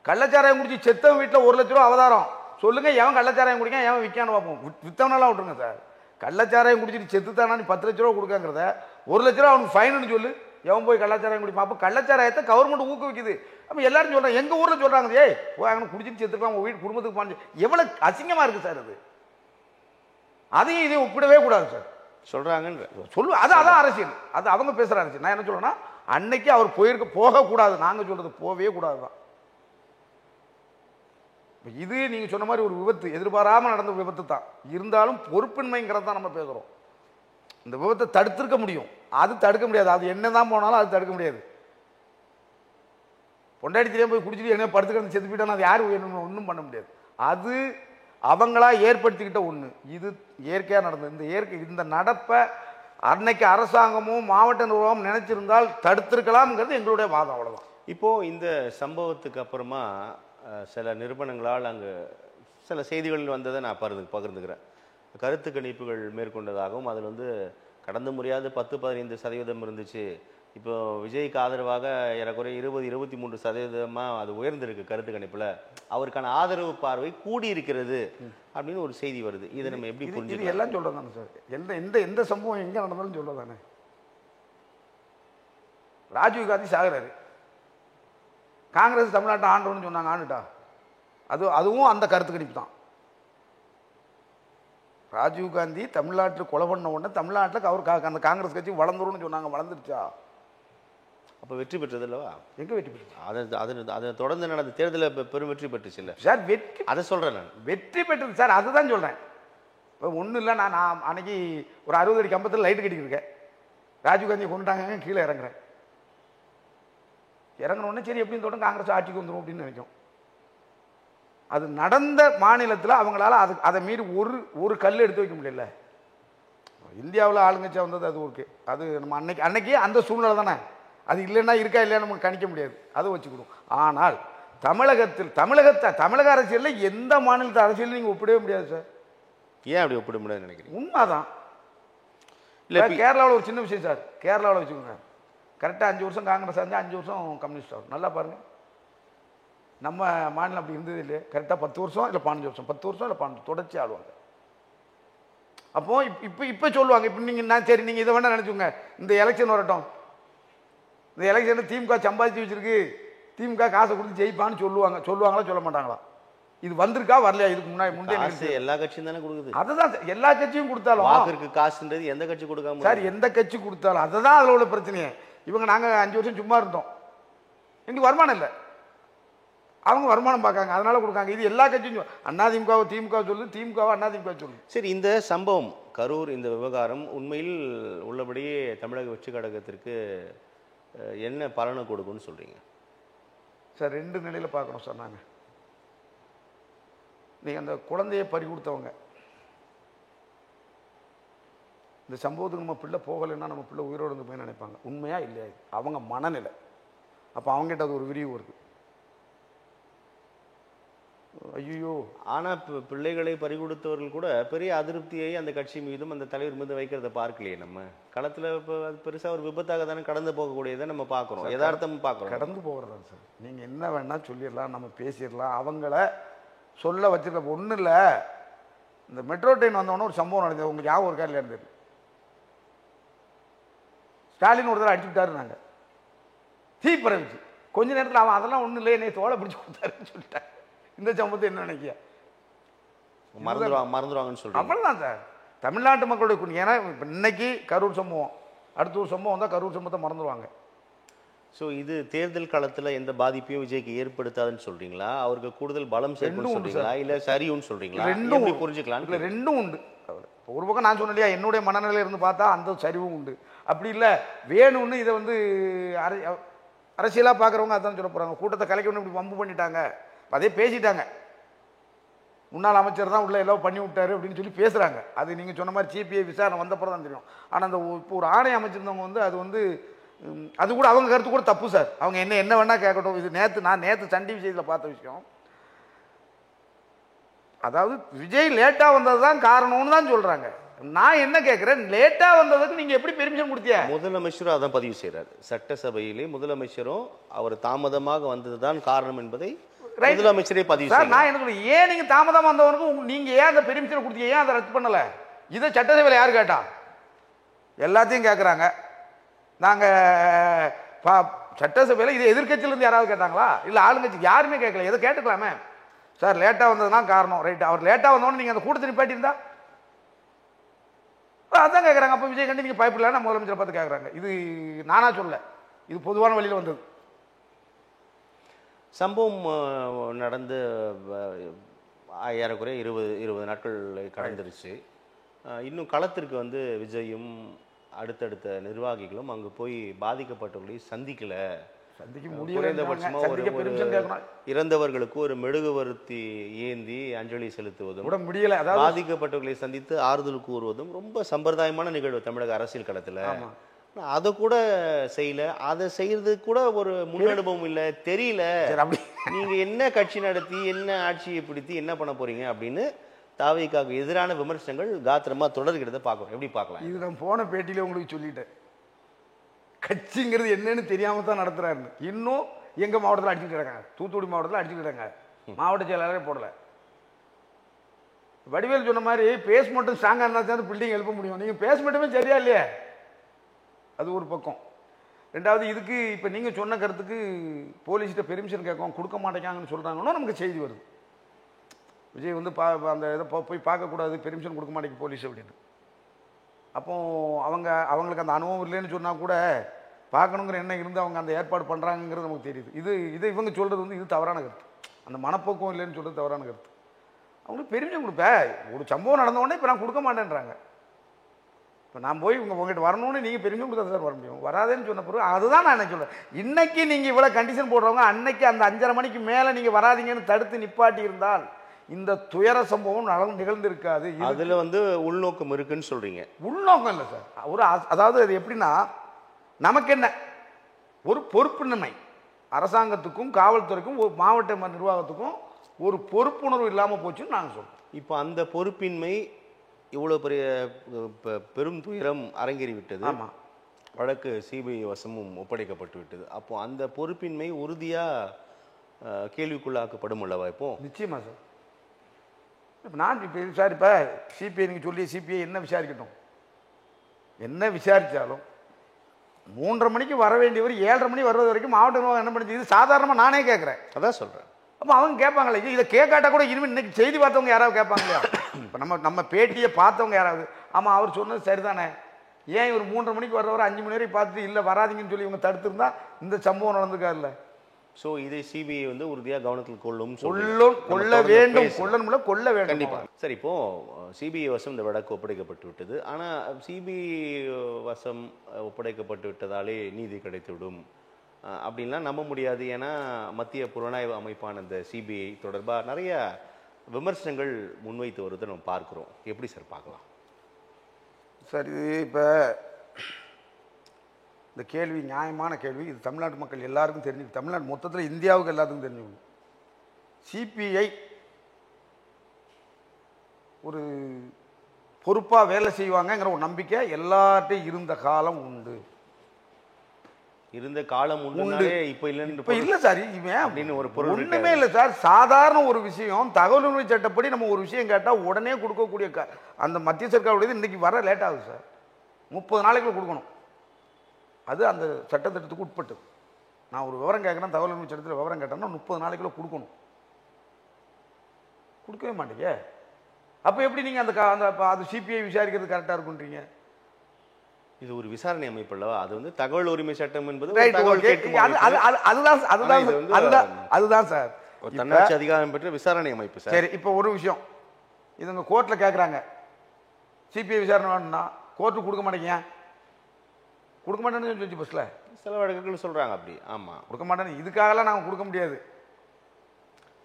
கள்ளச்சாராயம் குடிச்சு செத்தவன் வீட்டில் 1 லட்ச ரூபா அவதாரம் சொல்லுங்க, எவன் கள்ளச்சாராயம் குடிக்க எவன் விற்கான்னு பார்ப்போம். வித்தவனெல்லாம் விட்டுருங்க சார். கள்ளச்சாராயம் குடிச்சிட்டு செத்துத்தானா நீ 10 லட்ச ரூபா கொடுக்காங்கிறத 1 லட்ச ரூபா அவனுக்கு ஃபைன்னு சொல்லு, எவன் போய் கள்ளச்சாராயம் குடிப்பான். அப்போ கள்ளச்சாராயத்தை கவர்மெண்ட் ஊக்குவிக்குது. அப்போ எல்லாரும் சொல்கிறாங்க, எங்கள் ஊரில் சொல்கிறாங்க, ஏய் அவனை குடிச்சிட்டு செத்துக்கலாம் உங்கள் வீட்டு குடும்பத்துக்கு பாஞ்சு, எவ்வளோ அசிங்கமாக இருக்குது சார் அது. அதையும் இதையும் ஒப்பிடவே கூடாது சார். சொல்றாங்கன்ற அதான் அரசியல், அது அவங்க பேசுற அரசியல். நான் என்ன சொல்றேன்னா, அன்னைக்கு அவர் போகக்கூடாது, நாங்க சொல்றது போகவே கூடாதுதான். இது நீங்க சொன்ன மாதிரி ஒரு விபத்து, எதிர்பாராம நடந்த விபத்து தான். இருந்தாலும் பொறுப்பின்மைங்கிறத தான் நம்ம பேசுறோம். இந்த விபத்தை தடுத்திருக்க முடியும், அது தடுக்க முடியாது. அது என்னதான் போனாலும் அது தடுக்க முடியாது. பொண்டாடி தெரியாம போய் குடிச்சிட்டு என்ன படுத்துக்கிறது செத்து போயிட்டாலும் அது யாரும் ஒன்றும் பண்ண முடியாது. அது அவங்களா ஏற்படுத்திக்கிட்ட ஒன்று. இது இயற்கையாக நடந்தது. இந்த நடப்பை அன்னைக்கு அரசாங்கமும் மாவட்ட நிர்வாகம் நினைச்சிருந்தால் தடுத்திருக்கலாம்ங்கிறது எங்களுடைய வாதம். அவ்வளோதான். இப்போ இந்த சம்பவத்துக்கு அப்புறமா சில நிறுவனங்களால் அங்கு சில செய்திகள் வந்ததை நான் பகிர்ந்துக்கிறேன். கருத்து கணிப்புகள் மேற்கொண்டதாகவும் அதில் வந்து கடந்த முறையாவது 10-15% இருந்துச்சு, இப்போ விஜய்க்கு ஆதரவாக ஏறக்குறைய 20-23% அது உயர்ந்திருக்கு. கருத்து கணிப்பில் அவருக்கான ஆதரவு பார்வை கூடி இருக்கிறது அப்படின்னு ஒரு செய்தி வருது. இதை நம்ம எப்படி புரிஞ்சுக்கலாம்? எல்லாம் சொல்றதானே சார், எந்த சம்பவம் எங்க நடந்தாலும் சொல்றதானே. ராஜீவ் காந்தி சாகுறாரு, காங்கிரஸ் தமிழ்நாட்டை ஆண்டோன்னு சொன்னாங்க, ஆண்டுட்டா? அதுவும் அந்த கருத்து கணிப்பு தான். ராஜீவ் காந்தி தமிழ்நாட்டில் கொலை பண்ண உடனே தமிழ்நாட்டில் அவர் அந்த காங்கிரஸ் கட்சி வளர்ந்துரும்னு சொன்னாங்க. வளர்ந்துருச்சா? அப்போ வெற்றி பெற்றது அல்லவா? எங்க வெற்றி பெற்றது? அதை தொடர்ந்து நடந்த தேர்தலில் பெரும் வெற்றி பெற்றுச்சு இல்லை சார்? வெற்றி, அதை சொல்கிறேன் நான், வெற்றி பெற்றது சார், அதுதான் சொல்கிறேன். இப்போ ஒன்றும் இல்லை, நான் அன்னைக்கு ஒரு 60 அடி கம்பத்தில் லைட்டு கட்டிக்கிருக்கேன். ராஜீவ் காந்தியை கொண்டுட்டாங்க, கீழே இறங்குறேன். இறங்கினோடனே சரி எப்படின்னு தொடர்ந்து காங்கிரஸ் ஆட்சிக்கு வந்துடும் அப்படின்னு நினைக்கும். அது நடந்த மாநிலத்தில் அவங்களால அதை மீறி ஒரு கல் எடுத்து வைக்க முடியல. இந்தியாவில் ஆளுங்கட்சியாக வந்தது அது ஓகே, அது நம்ம அன்னைக்கு அந்த சூழ்நிலை தானே. அது இல்லைன்னா இருக்கா இல்லையா நமக்கு கணிக்க முடியாது, அதை வச்சுக்கணும். ஆனால் தமிழக அரசியலில் எந்த மாநிலத்து அரசியல் நீங்கள் ஒப்பிடவே முடியாது சார். ஏன் அப்படி ஒப்பிட முடியாதுன்னு நினைக்கிறீங்க? உண்மைதான். இல்லை, கேரளாவில் ஒரு சின்ன விஷயம் சார். கேரளாவில் வச்சுக்கோங்க, கரெக்டாக 5 வருஷம் காங்கிரஸ் ஆச்சு, 5 வருஷம் கம்யூனிஸ்ட் ஆகும். நல்லா பாருங்கள், நம்ம மாநிலம் அப்படி இருந்தது இல்லையே. கரெக்டாக 10 வருஷம் இல்லை 15 வருஷம், 10 வருஷம் இல்லை 15 தொடர்ச்சி ஆளுவாங்க. அப்போ இப்போ சொல்லுவாங்க, இப்போ நீங்கள் சரி நீங்கள் இதை வேணா நினச்சுங்க, இந்த எலெக்ஷன் வரட்டும், இந்த எலெக்ஷனில் திமுக சம்பாதிச்சு வச்சிருக்கு, திமுக காசை கொடுத்து ஜெயிப்பான்னு சொல்லுவாங்களா சொல்ல மாட்டாங்களா? இது வந்திருக்கா வரலையா? இதுக்கு முன்னாடி எல்லா கட்சியும் தானே கொடுக்குது. அதுதான் எல்லா கட்சியும் கொடுத்தாலும் வாக்குக்கு காசுன்றது எந்த கட்சி கொடுக்காம சார், எந்த கட்சி கொடுத்தாலும் அதுதான் அதில் உள்ள பிரச்சனையே. இவங்க நாங்கள் 5 வருஷம் சும்மா இருந்தோம், எங்களுக்கு வருமானம் இல்லை, அவங்க வருமானம் பார்க்காங்க, அதனால கொடுக்காங்க. இது எல்லா கட்சியும் அதிமுக திமுக சொல்லு, திமுக அதிமுக சொல்லு. சரி, இந்த சம்பவம் கரூர் இந்த விவகாரம் உண்மையில் உள்ளபடியே தமிழக வெற்றி கழகத்திற்கு என்ன பலனை கொடுக்கும்னு சொல்றீங்க சார்? 2 நிலையில் பார்க்கணும் சார். நாங்கள் நீங்கள் அந்த குழந்தையை பறி கொடுத்தவங்க, இந்த சம்பவத்துக்கு நம்ம பிள்ளை போகலைன்னா நம்ம பிள்ளை உயிரோடு இருந்து போய் நினைப்பாங்க. உண்மையா இல்லையா? அவங்க மனநிலை. அப்போ அவங்ககிட்ட அது ஒரு விரிவு வருது. ஐயோ, ஆனால் பிள்ளைகளை பறிகொடுத்தவர்கள் கூட பெரிய அதிருப்தியை அந்த கட்சி மீதும் அந்த தலைவர் மீது வைக்கிறத பார்க்கலையே. நம்ம களத்தில் இப்போ அது பெருசாக ஒரு விபத்தாக தானே கடந்து போகக்கூடியதை நம்ம பார்க்குறோம், யதார்த்தம் பார்க்குறோம். கடந்து போகிறதா சார்? நீங்கள் என்ன வேணால் சொல்லிடலாம், நம்ம பேசிடலாம், அவங்கள சொல்ல வச்சிருக்க ஒன்றும் இல்லை. இந்த மெட்ரோ ட்ரெயின் வந்தோடனே ஒரு சம்பவம் நடந்தது, உங்களுக்கு ஞாபகம் இருக்கா இல்லையா இருந்தது? ஸ்டாலின் ஒருத்தர் அடிச்சுட்டாரு, நாங்கள் தீ பரவிச்சு. கொஞ்ச நேரத்தில் அவன் அதெல்லாம் ஒன்றும் இல்லை, என்னை தோலை பிடிச்சி கொடுத்தாருன்னு சொல்லிட்டேன். இந்த சம்பவத்தை என்ன நினைக்கிய? மறந்துடுவாங்கன்னு சொல்றேன். அவ்வளோதான் சார் தமிழ்நாட்டு மக்களுடைய. ஏன்னா இப்போ இன்னைக்கு கரூர் சம்பவம், அடுத்த ஒரு சம்பவம் தான், கரூர் சம்பவத்தை மறந்துடுவாங்க. ஸோ இது தேர்தல் காலத்தில் எந்த பாதிப்பையும் விஜய்க்கு ஏற்படுத்தாதுன்னு சொல்றீங்களா? அவருக்கு கூடுதல் பலம் சேர்ந்து சொல்றீங்களா, இல்லை சரியும்னு சொல்றீங்களா? ரெண்டும் புரிஞ்சுக்கலாம். இல்லை, ரெண்டும் உண்டு. ஒரு பக்கம் நான் சொன்னேன் இல்லையா, என்னுடைய மனநிலையில இருந்து பார்த்தா அந்த சரிவும் உண்டு. அப்படி இல்லை வேணும்னு இதை வந்து அரசியலாக பார்க்குறவங்க அதான் சொல்ல போகிறாங்க. கூட்டத்தை கலைக்கணும் இப்படி வம்பு பண்ணிட்டாங்க, அதே பேசிட்டாங்க, முன்னாள் அமைச்சர் தான் உள்ள எல்லாம் பண்ணி விட்டாரு அப்படின்னு சொல்லி பேசுகிறாங்க. அது நீங்கள் சொன்ன மாதிரி சிபிஐ விசாரணை வந்தப்பறம் தான் தெரியும். ஆனால் அந்த இப்போ ஒரு ஆணையம் அமைச்சிருந்தவங்க வந்து அது வந்து அது கூட அவங்க கருத்து கூட தப்பு சார். அவங்க என்ன வேணால் கேட்கட்டும். இது நான் நேற்று சன் டிவி செய்தியில் பார்த்த விஷயம். அதாவது விஜய் லேட்டாக வந்தது தான் காரணம்னு தான் சொல்கிறாங்க. நான் என்ன கேட்குறேன், லேட்டாக வந்ததுக்கு நீங்கள் எப்படி பெர்மிஷன் கொடுத்தியா? முதலமைச்சரும் அதான் பதிவு செய்கிறார். சட்டசபையிலே முதலமைச்சரும் அவர் தாமதமாக வந்தது தான் காரணம் என்பதை முதலமைச்சரே பதிவு செய்கிறார். நான் என்ன சொல்றேன், ஏன் நீங்கள் தாமதமாக வந்தவனுக்கு நீங்கள் ஏன் அந்த பெர்மிஷனை கொடுத்தீங்க, ஏன் அதை ரத்து பண்ணலை? இதை சட்டசபையில் யார் கேட்டா? எல்லாத்தையும் கேட்குறாங்க. நாங்கள் சட்டசபையில் இதை எதிர்கட்சியிலேருந்து யாராவது கேட்டாங்களா? இல்லை ஆளுங்கட்சி யாருமே கேட்கல. எதை கேட்டுக்கலாமே சார், லேட்டாக வந்ததுதான் காரணம். ரைட், அவர் லேட்டாக வந்தோன்னு நீங்கள் அந்த கூட்டத்தை நிப்பாட்டியிருந்தா இப்போ அதான் கேட்குறாங்க. அப்போ விஜய் கண்டி நீங்கள் பயப்படலான்னு முதலமைச்சரை பார்த்து கேட்குறாங்க. இது நானா சொல்ல, இது பொதுவான வழியில் வந்தது. சம்பவம் நடந்து ஏறக்குறைய 20 நாட்கள் கடந்துருச்சு. இன்னும் களத்திற்கு வந்து விஜயும் அடுத்தடுத்த நிர்வாகிகளும் அங்கே போய் பாதிக்கப்பட்டவர்களை சந்திக்கல. சந்திக்க முடியல. குறைந்தபட்சமா இறந்தவர்களுக்கு ஒரு மெழுகுவர்த்தி ஏந்தி அஞ்சலி செலுத்துவதும் கூட முடியல. அதாவது பாதிக்கப்பட்டவர்களை சந்தித்து ஆறுதல் கூறுவதும் ரொம்ப சம்பிரதாயமான நிகழ்வு தமிழக அரசியல் களத்துல. அதை கூட செய்யல. அதை செய்யறது கூட ஒரு முன் அனுபவம் இல்லை, தெரியல. நீங்க என்ன கட்சி நடத்தி என்ன ஆட்சியை பிடித்து என்ன பண்ண போறீங்க அப்படின்னு தாவேக்காவுக்கு எதிரான விமர்சனங்கள் காத்திரமா தொடர்கிறத பார்க்கணும். எப்படி பார்க்கலாம்? இது நான் போன பேட்டியில உங்களுக்கு சொல்லிட்டேன். கட்சிங்கிறது என்னன்னு தெரியாம தான் நடத்துறாரு. இன்னும் எங்க மாவட்டத்தில் அடிச்சுட்டு இருக்காங்க. தூத்துக்குடி மாவட்டத்தில் அடிச்சுட்டு இருக்காங்க. மாவட்ட செயலாளரே போடல. வடிவேல் சொன்ன மாதிரி பேஸ்மெண்ட்டும் ஸ்ட்ராங்கா இருந்தா தான் பில்டிங் எழுப்ப முடியும். நீங்க பேஸ்மெண்ட்டுமே சரியா இல்லையே. அது ஒரு பக்கம். ரெண்டாவது, இதுக்கு இப்போ நீங்கள் சொன்ன கருத்துக்கு போலீஸ்கிட்ட பெர்மிஷன் கேட்கும், கொடுக்க மாட்டேங்காங்கன்னு சொல்கிறாங்கன்னா நமக்கு செய்தி வருது. விஜய் வந்து அந்த இதை போய் பார்க்கக்கூடாது, பெர்மிஷன் கொடுக்க மாட்டேங்க போலீஸ் அப்படின்னு. அப்போ அவங்களுக்கு அந்த அனுபவம் இல்லைன்னு சொன்னால் கூட பார்க்கணுங்கிற எண்ணம் இருந்து அவங்க அந்த ஏற்பாடு பண்ணுறாங்கிறது நமக்கு தெரியுது. இது இவங்க சொல்கிறது வந்து இது தவறான கருத்து. அந்த மனப்போக்கம் இல்லைன்னு சொல்கிறது தவறான கருத்து. அவங்களுக்கு பெர்மிஷன் கொடுப்பேன். ஒரு சம்பவம் நடந்த உடனே இப்போ நான் கொடுக்க மாட்டேன்றாங்க. இப்போ நான் போய் உங்ககிட்ட வரணும்னு நீங்கள் பெருமையும் கொடுத்தா சார் வர முடியும். வராதேன்னு சொன்ன பிறகு அதுதான் நான் என்ன சொல்கிறேன். இன்னைக்கு நீங்கள் இவ்வளோ கண்டிஷன் போடுறவங்க அன்னைக்கு அந்த 5:30 மணிக்கு மேலே நீங்கள் வராதிங்கன்னு தடுத்து நிப்பாட்டி இருந்தால் இந்த துயர சம்பவம் நிகழ்ந்து இருக்காது. அதில் வந்து உள்நோக்கம் இருக்குன்னு சொல்கிறீங்க. உள்நோக்கம் இல்லை சார். அதாவது அது எப்படின்னா, நமக்கு என்ன ஒரு பொறுப்பின்மை, அரசாங்கத்துக்கும் காவல்துறைக்கும் மாவட்ட நிர்வாகத்துக்கும் ஒரு பொறுப்புணர்வு இல்லாமல் போச்சுன்னு நாங்கள் சொல்கிறோம். இப்போ அந்த பொறுப்பின்மை இவ்வளோ பெரிய பெரும் துயரம் அரங்கேறி விட்டது. ஆமாம், வழக்கு சிபிஐ வசமும் ஒப்படைக்கப்பட்டு விட்டது. அப்போ அந்த பொறுப்பின்மை உறுதியாக கேள்விக்குள்ளாக்கப்படும் அல்லவா? இப்போ நிச்சயமா சார். இப்போ நான் இப்போ விசாரிப்பேன். சிபிஐ நீங்கள் சொல்லி சிபிஐ என்ன விசாரிக்கட்டும், என்ன விசாரித்தாலும் 3:30 மணிக்கு வர வேண்டியவர் 7:30 மணி வர்றது வரைக்கும் மாவட்ட நிர்வாகம் என்ன பண்ணுச்சு? இது சாதாரணமாக நானே கேட்குறேன். அதான் சொல்கிறேன். அப்போ அவங்க கேட்பாங்களே, இதை கேட்காட்டா கூட இனிமேல் இன்னைக்கு செய்தி பார்த்தவங்க யாராவது கேட்பாங்க இல்லையா? இப்போ நம்ம பேட்டியை பார்த்தவங்க யாராவது, ஆமாம் அவர் சொன்னது சரிதானே, ஏன் இவர் 3:30 மணிக்கு வர்றவர் 5 மணி வரைக்கும் பார்த்துட்டு இல்லை வராதிங்கன்னு சொல்லி இவங்க தடுத்திருந்தா இந்த சம்பவம் நடந்திருக்காரு இல்லை? ஸோ இதை சிபிஐ வந்து உறுதியாக கவனத்தில் கொள்ளும் கொள்ள வேண்டும். கொள்ள வேண்டும் கண்டிப்பாக. சரி, இப்போ சிபிஐ வசம் இந்த வழக்கு ஒப்படைக்கப்பட்டு விட்டது. ஆனால் சிபிஐ வசம் ஒப்படைக்கப்பட்டு விட்டதாலே நீதி கிடைத்துவிடும் அப்படின்லாம் நம்ப முடியாது. ஏன்னா மத்திய புலனாய்வு அமைப்பான இந்த சிபிஐ தொடர்பாக நிறைய விமர்சனங்கள் முன்வைத்து வருவதை நம்ம பார்க்குறோம். எப்படி சார் பார்க்கலாம்? சார், இது இப்போ இந்த கேள்வி நியாயமான கேள்வி. இது தமிழ்நாட்டு மக்கள் எல்லாருக்கும் தெரிஞ்சு, தமிழ்நாடு மொத்தத்தில் இந்தியாவுக்கு எல்லாத்துக்கும் தெரிஞ்சுக்கணும். சிபிஐ ஒரு பொறுப்பாக வேலை செய்வாங்கங்கிற ஒரு நம்பிக்கை எல்லார்ட்டையும் இருந்த காலம் உண்டு. இருந்த காலம் உண்டு. இப்போ இல்லை சார், இவன் ஒரு பொருள் ஒன்றுமே இல்லை சார். சாதாரண ஒரு விஷயம், தகவல் உரிமை சட்டப்படி நம்ம ஒரு விஷயம் கேட்டால் உடனே கொடுக்கக்கூடிய அந்த மத்திய சர்க்காருடையது இன்னைக்கு வர லேட் ஆகுது சார். 30 நாளைக்குள்ள கொடுக்கணும். அது அந்த சட்டத்திட்டத்துக்கு உட்பட்டு. நான் ஒரு விவரம் கேட்குறேன், தகவல் உரிமை சட்டத்தில் விவரம் கேட்டேன்னா 30 நாளைக்குள்ள கொடுக்கணும். கொடுக்கவே மாட்டீங்க. அப்போ எப்படி நீங்கள் அந்த அது சிபிஐ விசாரிக்கிறது கரெக்டாக இருக்குன்றீங்க? இது ஒரு விசாரணை அமைப்பு அல்லவா? அது வந்து தகவல் உரிமை சட்டம் என்பது அதுதான் சார், தன்னாட்சி அதிகாரம் பெற்ற விசாரணை அமைப்பு சார். சரி, இப்போ ஒரு விஷயம் இதுங்க கோர்ட்டில் கேட்குறாங்க, சிபிஐ விசாரணை வேணும்னா கோர்ட்டு கொடுக்க மாட்டேங்க, கொடுக்க மாட்டேன்னு சொல்லி பஸ்ஸில் சில வழக்குகள் சொல்கிறாங்க. அப்படி ஆமாம், கொடுக்க மாட்டேன்னு. இதுக்காகலாம் நாங்கள் கொடுக்க முடியாது.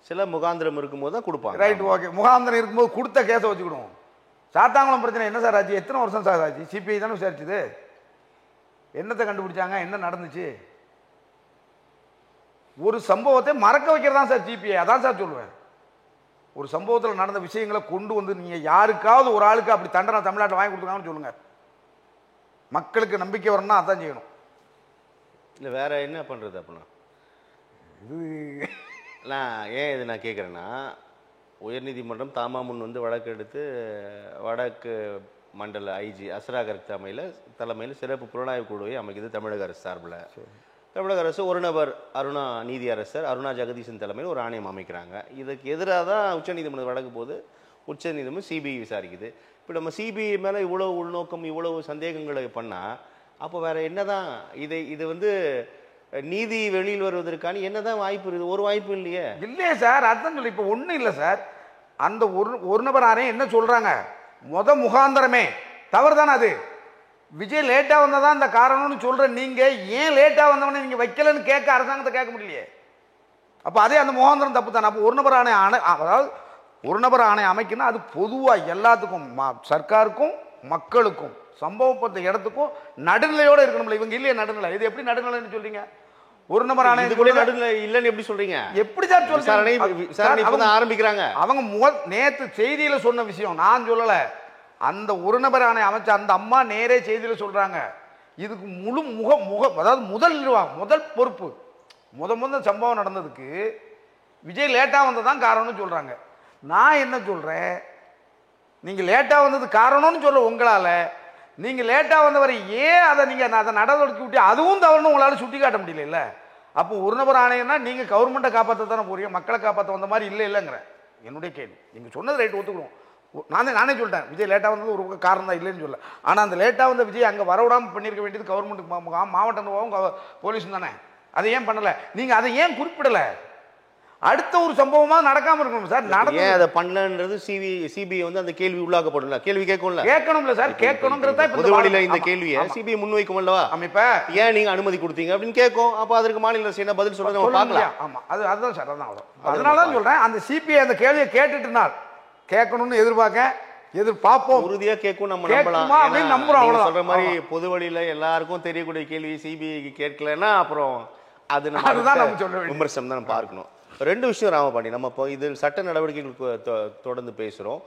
சில முகாந்திரம் இருக்கும்போது தான் கொடுப்பாங்க. Right, okay. முகாந்திரம் இருக்கும்போது கொடுத்த கேஸை வச்சுக்கிடுவோம். சாத்தாங்குளம் பிரச்சனை என்ன சார் ஆச்சு? எத்தனை வருஷம் சார் ஆச்சு? சிபிஐ தானே விசாரிச்சுது. என்னத்தை கண்டுபிடிச்சாங்க? என்ன நடந்துச்சு? ஒரு சம்பவத்தை மறக்க வைக்கிறதா சார் சிபிஐ. அதான் சார் சொல்லுவேன். ஒரு சம்பவத்தில் நடந்த விஷயங்களை கொண்டு வந்து நீங்கள் யாருக்காவது ஒரு ஆளுக்கு அப்படி தண்டனை தமிழ்நாட்டில் வாங்கி கொடுத்துருக்காங்கன்னு சொல்லுங்க. மக்களுக்கு நம்பிக்கை வரணும்னா அதான் செய்யணும். இல்லை வேற என்ன பண்ணுறது அப்படின்னா? இது ஏன் இது நான் கேட்குறேன்னா, உயர்நீதிமன்றம் தாமா முன் வந்து வழக்கு எடுத்து வடக்கு மண்டல ஐஜி அஸ்ரா கர்க் தலைமையில் சிறப்பு புலனாய்வு குழுவை அமைக்குது தமிழக அரசு சார்பில். தமிழக அரசு ஒரு நபர் அருணா நீதி அரசர் அருணா ஜெகதீசன் தலைமையில் ஒரு ஆணையம் அமைக்கிறாங்க. இதுக்கு எதிராக தான் உச்சநீதிமன்ற வழக்கு போது உச்சநீதிமன்றம் சிபிஐ விசாரிக்குது. இப்போ நம்ம சிபிஐ மேலே இவ்வளவு உள்நோக்கம் இவ்வளவு சந்தேகங்களை பண்ணால் அப்போ வேற என்னதான் இது வந்து நீதி வெளியில் வருவதற்கான என்னதான் வாய்ப்பு இருக்குது? ஒரு வாய்ப்பு இல்லையே. இல்லையே சார், அதுதான் சொல்லி இப்போ ஒன்றும் இல்லை சார். அந்த ஒரு நபர் ஆணையம் என்ன சொல்றாங்க, முகாந்தரமே தவறு தானே அது. விஜய் லேட்டா வந்ததான் இந்த காரணம்னு சொல்ற நீங்க ஏன் லேட்டா வந்தவனே நீங்க வைக்கலன்னு கேட்க அரசாங்கத்தை கேட்க முடியலையே. அப்ப அதே அந்த முகாந்திரம் தப்பு தானே. அப்போ ஒரு நபர் ஆணையம் அதாவது ஒரு நபர் ஆணையம் அமைக்கணும், அது பொதுவா எல்லாத்துக்கும் சர்க்காருக்கும் மக்களுக்கும் சம்பவப்பட்ட இடத்துக்கும் நடுநிலையோட இருக்கணும்ல. இவங்க இல்லையே நடுநிலை. இது எப்படி நடுநிலைன்னு சொல்றீங்க? ஒரு நபர் ஆணையம் கூட நடுநிலை இல்லைன்னு எப்படி சொல்றீங்க? எப்படி சார் சொல்றீங்க? ஆரம்பிக்கிறாங்க அவங்க நேத்து செய்தியில சொன்ன விஷயம் நான் சொல்லல. அந்த ஒரு நபர் ஆணையம் அமைச்ச அந்த அம்மா நேரே செய்தியில சொல்றாங்க. இதுக்கு அதாவது முதல் பொறுப்பு முதல் சம்பவம் நடந்ததுக்கு விஜய் லேட்டா வந்ததான் காரணம்னு சொல்றாங்க. நான் என்ன சொல்றேன், நீங்க லேட்டா வந்தது காரணம்னு சொல்ல உங்களால நீங்க லேட்டா வந்தவரை ஏன் அதை நீங்க அதை நடவடிக்கை விட்டு அதுவும் தவறுன்னு உங்களால சுட்டி காட்ட முடியல. அப்போ ஒரு நபர் ஆணையம்னா நீங்க கவர்மெண்ட்டை காப்பாற்ற தானே போறீங்க, மக்களை காப்பாற்ற வந்த மாதிரி இல்லைங்கிற என்னுடைய கேள்வி. நீங்க சொன்னது ரைட், ஒத்துக்கணும். நானே சொல்லிட்டேன் விஜய் லேட்டா வந்தது ஒரு காரணம் தான் இல்லைன்னு சொல்ல. ஆனா அந்த லேட்டா வந்த விஜய் அங்க வரவிடாம பண்ணிருக்க வேண்டியது கவர்மெண்ட்டுக்கு மாவட்ட நிர்வாகம் போலீஸும் தானே. அதை ஏன் பண்ணல? நீங்க அதை ஏன் குறிப்பிடல? அடுத்த ஒரு சம்பவமா நடக்காம இருக்கணும் சார். ஏன் அதை பண்ணலன்றது சிபிஐ வந்து அந்த கேள்வி உள்ளாக்கப்படல. கேள்வி கேட்கணும்ல சார். கேட்கணும்ங்கறத பொது வழியில இந்த கேள்வியை சிபிஐ முன்வைக்கும் அல்லவா. அமைப்ப ஏன் நீங்க அனுமதி கொடுத்தீங்க அப்படின்னு கேட்கும். அப்ப அதற்கு மாநில அரசு என்ன பதில் சொல்றது நம்ம பார்க்கலாம். ஆமா, அதுதான் சார். அதனால தான் சொல்றேன், அந்த சிபிஐ அந்த கேள்வியை கேட்டுட்டுனால் கேட்கணும்னு எதிர்பார்ப்போம். உறுதியா கேட்கும், நம்ம நம்பலாம் அப்படின்னு நம்புறோம். சொல்ற மாதிரி பொது வழியில எல்லாருக்கும் தெரியக்கூடிய கேள்வி சிபிஐக்கு கேட்கலன்னா அப்புறம் அதுதான் நம்ம சொல்ல விமர்சனம் தான் பார்க்கணும். ரெண்டு விஷயம் ராமபாண்டி, நம்ம இப்போ இதில் சட்ட நடவடிக்கைகள் தொடர்ந்து பேசுகிறோம்.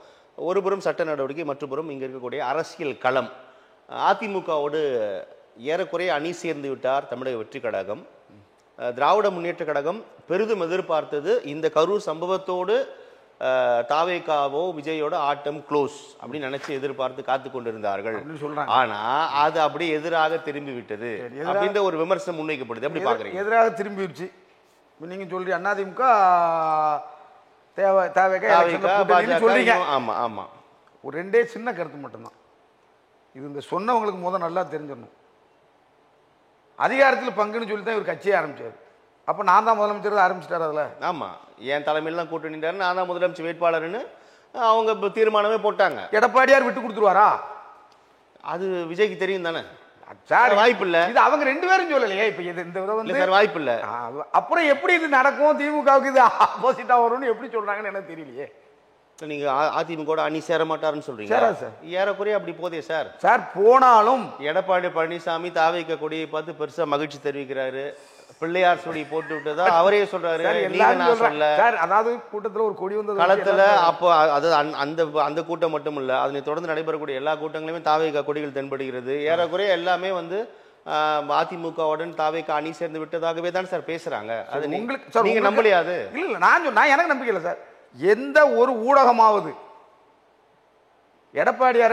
ஒருபுறம் சட்ட நடவடிக்கை, மற்றபுறம் இங்கே இருக்கக்கூடிய அரசியல் களம். அதிமுகவோடு ஏறக்குறைய அணி சேர்ந்து விட்டார் தமிழக வெற்றி கழகம். திராவிட முன்னேற்ற கழகம் பெரிதும் எதிர்பார்த்தது இந்த கரூர் சம்பவத்தோடு தாவேகாவோ விஜயோட ஆட்டம் க்ளோஸ் அப்படின்னு நினைச்சு எதிர்பார்த்து காத்து கொண்டிருந்தார்கள். ஆனா அது அப்படியே எதிராக திரும்பி விட்டது அப்படின்ற ஒரு விமர்சனம் முன்வைக்கப்படுது. எப்படி பாக்குறீங்க? எதிராக திரும்பிடுச்சு. நீங்க சொல்றீங்க அதிமுக சொல்றீங்க. ஆமா ஆமா. ஒரு ரெண்டே சின்ன கருத்து மட்டும்தான். இது இந்த சொன்னவங்களுக்கு நல்லா தெரிஞ்சிடணும். அதிகாரத்தில் பங்குன்னு சொல்லி தான் இவர் கட்சியை ஆரம்பிச்சாரு. அப்ப நான் தான் முதலமைச்சர் ஆரம்பிச்சிட்டாரு. அதுல ஆமா, என் தலைமையில் தான் கூட்டணி, நான் தான் முதலமைச்சர் வேட்பாளர்னு அவங்க தீர்மானமே போட்டாங்க. எடப்பாடியார் விட்டு கொடுத்துருவாரா? அது விஜய்க்கு தெரியும் தானே சார். வாய்ப்பு இல்ல. இது அவங்க ரெண்டு பேரும் சொல்லலையே. இப்ப இந்த வந்து வாய்ப்பு இல்ல. அப்புறம் எப்படி இது நடக்கும்? திமுகவுக்கு இது ஆப்போசிட்டா வரும்னு எப்படி சொல்றாங்கன்னு எனக்கு தெரியலையே. நீங்க அதிமுக அணி சேர மாட்டாருன்னு சொல்றீங்க. ஏறக்குறைய அப்படி போதே சார். சார் போனாலும் எடப்பாடி பழனிசாமி தாவேக கொடியை பார்த்து பெருசா மகிழ்ச்சி தெரிவிக்கிறாரு. பிள்ளையார் சுடி போட்டு விட்டதா அவரே சொல்றாரு. அதாவது கூட்டத்துல ஒரு கொடி வந்தது களத்துல. அப்போ அந்த கூட்டம் மட்டும் இல்ல, அதனை தொடர்ந்து நடைபெறக்கூடிய எல்லா கூட்டங்களுமே தாவேக கொடிகள் தென்படுகிறது. ஏறக்குறைய எல்லாமே வந்து அதிமுகவுடன் தாவேக அணி சேர்ந்து விட்டதாகவே தான் சார் பேசுறாங்க. அது உங்களுக்கு நீங்க நம்பலையாது? இல்ல, நான் எனக்கு நம்பிக்கை இல்லை சார். எந்த ஒரு ஊடகமாவது எடப்பாடியார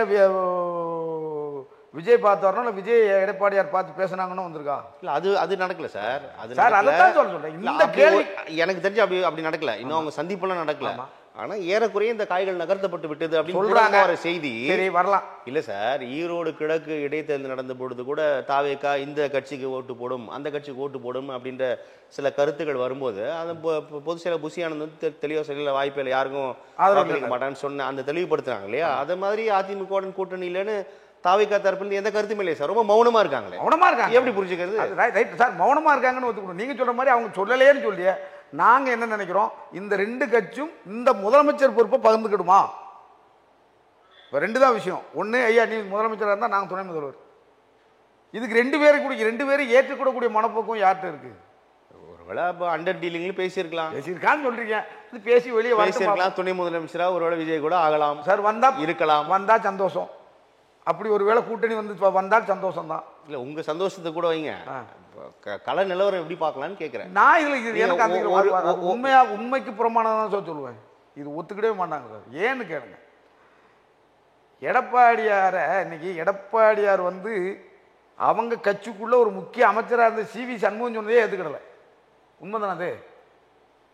விஜய் பார்த்தாரோ இல்ல விஜய் எடப்பாடியார் பார்த்து பேசினாங்கன்னு வந்திருக்கா? இல்ல, அது நடக்கல சார். அது சார் அதான் சொல்றேன். இந்த கேள்வி எனக்கு தெரிஞ்சு அப்படி நடக்கல. இன்னும் அவங்க சந்திப்பெல்லாம் நடக்கல. ஆனா ஏறக்குறைய இந்த காய்கள் நகர்த்தப்பட்டு விட்டது அப்படின்னு சொல்றாங்க ஒரு செய்தி. சரி, வரலாம். இல்ல சார், ஈரோடு கிழக்கு இடைத்தேர்தல் நடந்த பொழுது கூட தாவேகா இந்த கட்சிக்கு ஓட்டு போடும், அந்த கட்சிக்கு ஓட்டு போடும் அப்படின்ற சில கருத்துக்கள் வரும்போது அந்த பொதுச் செயலர் புசி ஆனந்த் தெளிவா சொல்லல, வாய்ப்பு இல்லை, யாருக்கும் ஆதரவு மாட்டான்னு சொன்ன அந்த தெளிவுபடுத்துறாங்க இல்லையா? அதே மாதிரி அதிமுக கூட்டணி இல்லைன்னு தாவேகா தரப்புல எந்த கருத்துமே இல்லை சார். ரொம்ப மௌனமா இருக்காங்களே. மௌனமா இருக்காங்க. எப்படி புரிஞ்சுக்கிறது? ரைட் சார், மௌனமா இருக்காங்கன்னு ஒத்துக்கணும். நீங்க சொல்ற மாதிரி அவங்க சொல்லலையேன்னு சொல்லிய நாங்க என்ன நினைக்கிறோம், இந்த ரெண்டு கட்சியும் இந்த முதலமைச்சர் பொறுப்பை பகிர்ந்துக்கிடுமா? ரெண்டு தான் விஷயம். ஒன்று, ஐயா நீ முதலமைச்சராக இருந்தால் நாங்கள் துணை முதல்வர். இதுக்கு ரெண்டு பேரும் ஏற்றுக்கூடக்கூடிய மனப்போக்கம் யார்கிட்ட இருக்கு? ஒருவேளை இப்போ அண்டர் டீலிங்ல பேசியிருக்கான்னு சொல்றீங்க. இது பேசி வெளியே பேசியிருக்கலாம். துணை முதலமைச்சராக ஒருவேளை விஜய் கூட ஆகலாம் சார். வந்தா சந்தோஷம். அப்படி ஒருவேளை கூட்டணி வந்தால் சந்தோஷம் தான். இல்ல, உங்க சந்தோஷத்தை கூட வைங்க. கல நிலவரம் எப்படி பார்க்கலாம்னு கேட்கிறேன் நான். இதுல எனக்கு அந்த உண்மைக்கு புறமானதான் சொல்லுவேன். இது ஒத்துக்கிடவே மாட்டாங்க சார். ஏன்னு கேளுங்க. எடப்பாடியார் வந்து அவங்க கட்சிக்குள்ள ஒரு முக்கிய அமைச்சராக இருந்த சிவி சண்முகம் சொன்னதே ஏற்றுக்கிடலை. உண்மைதானே அது?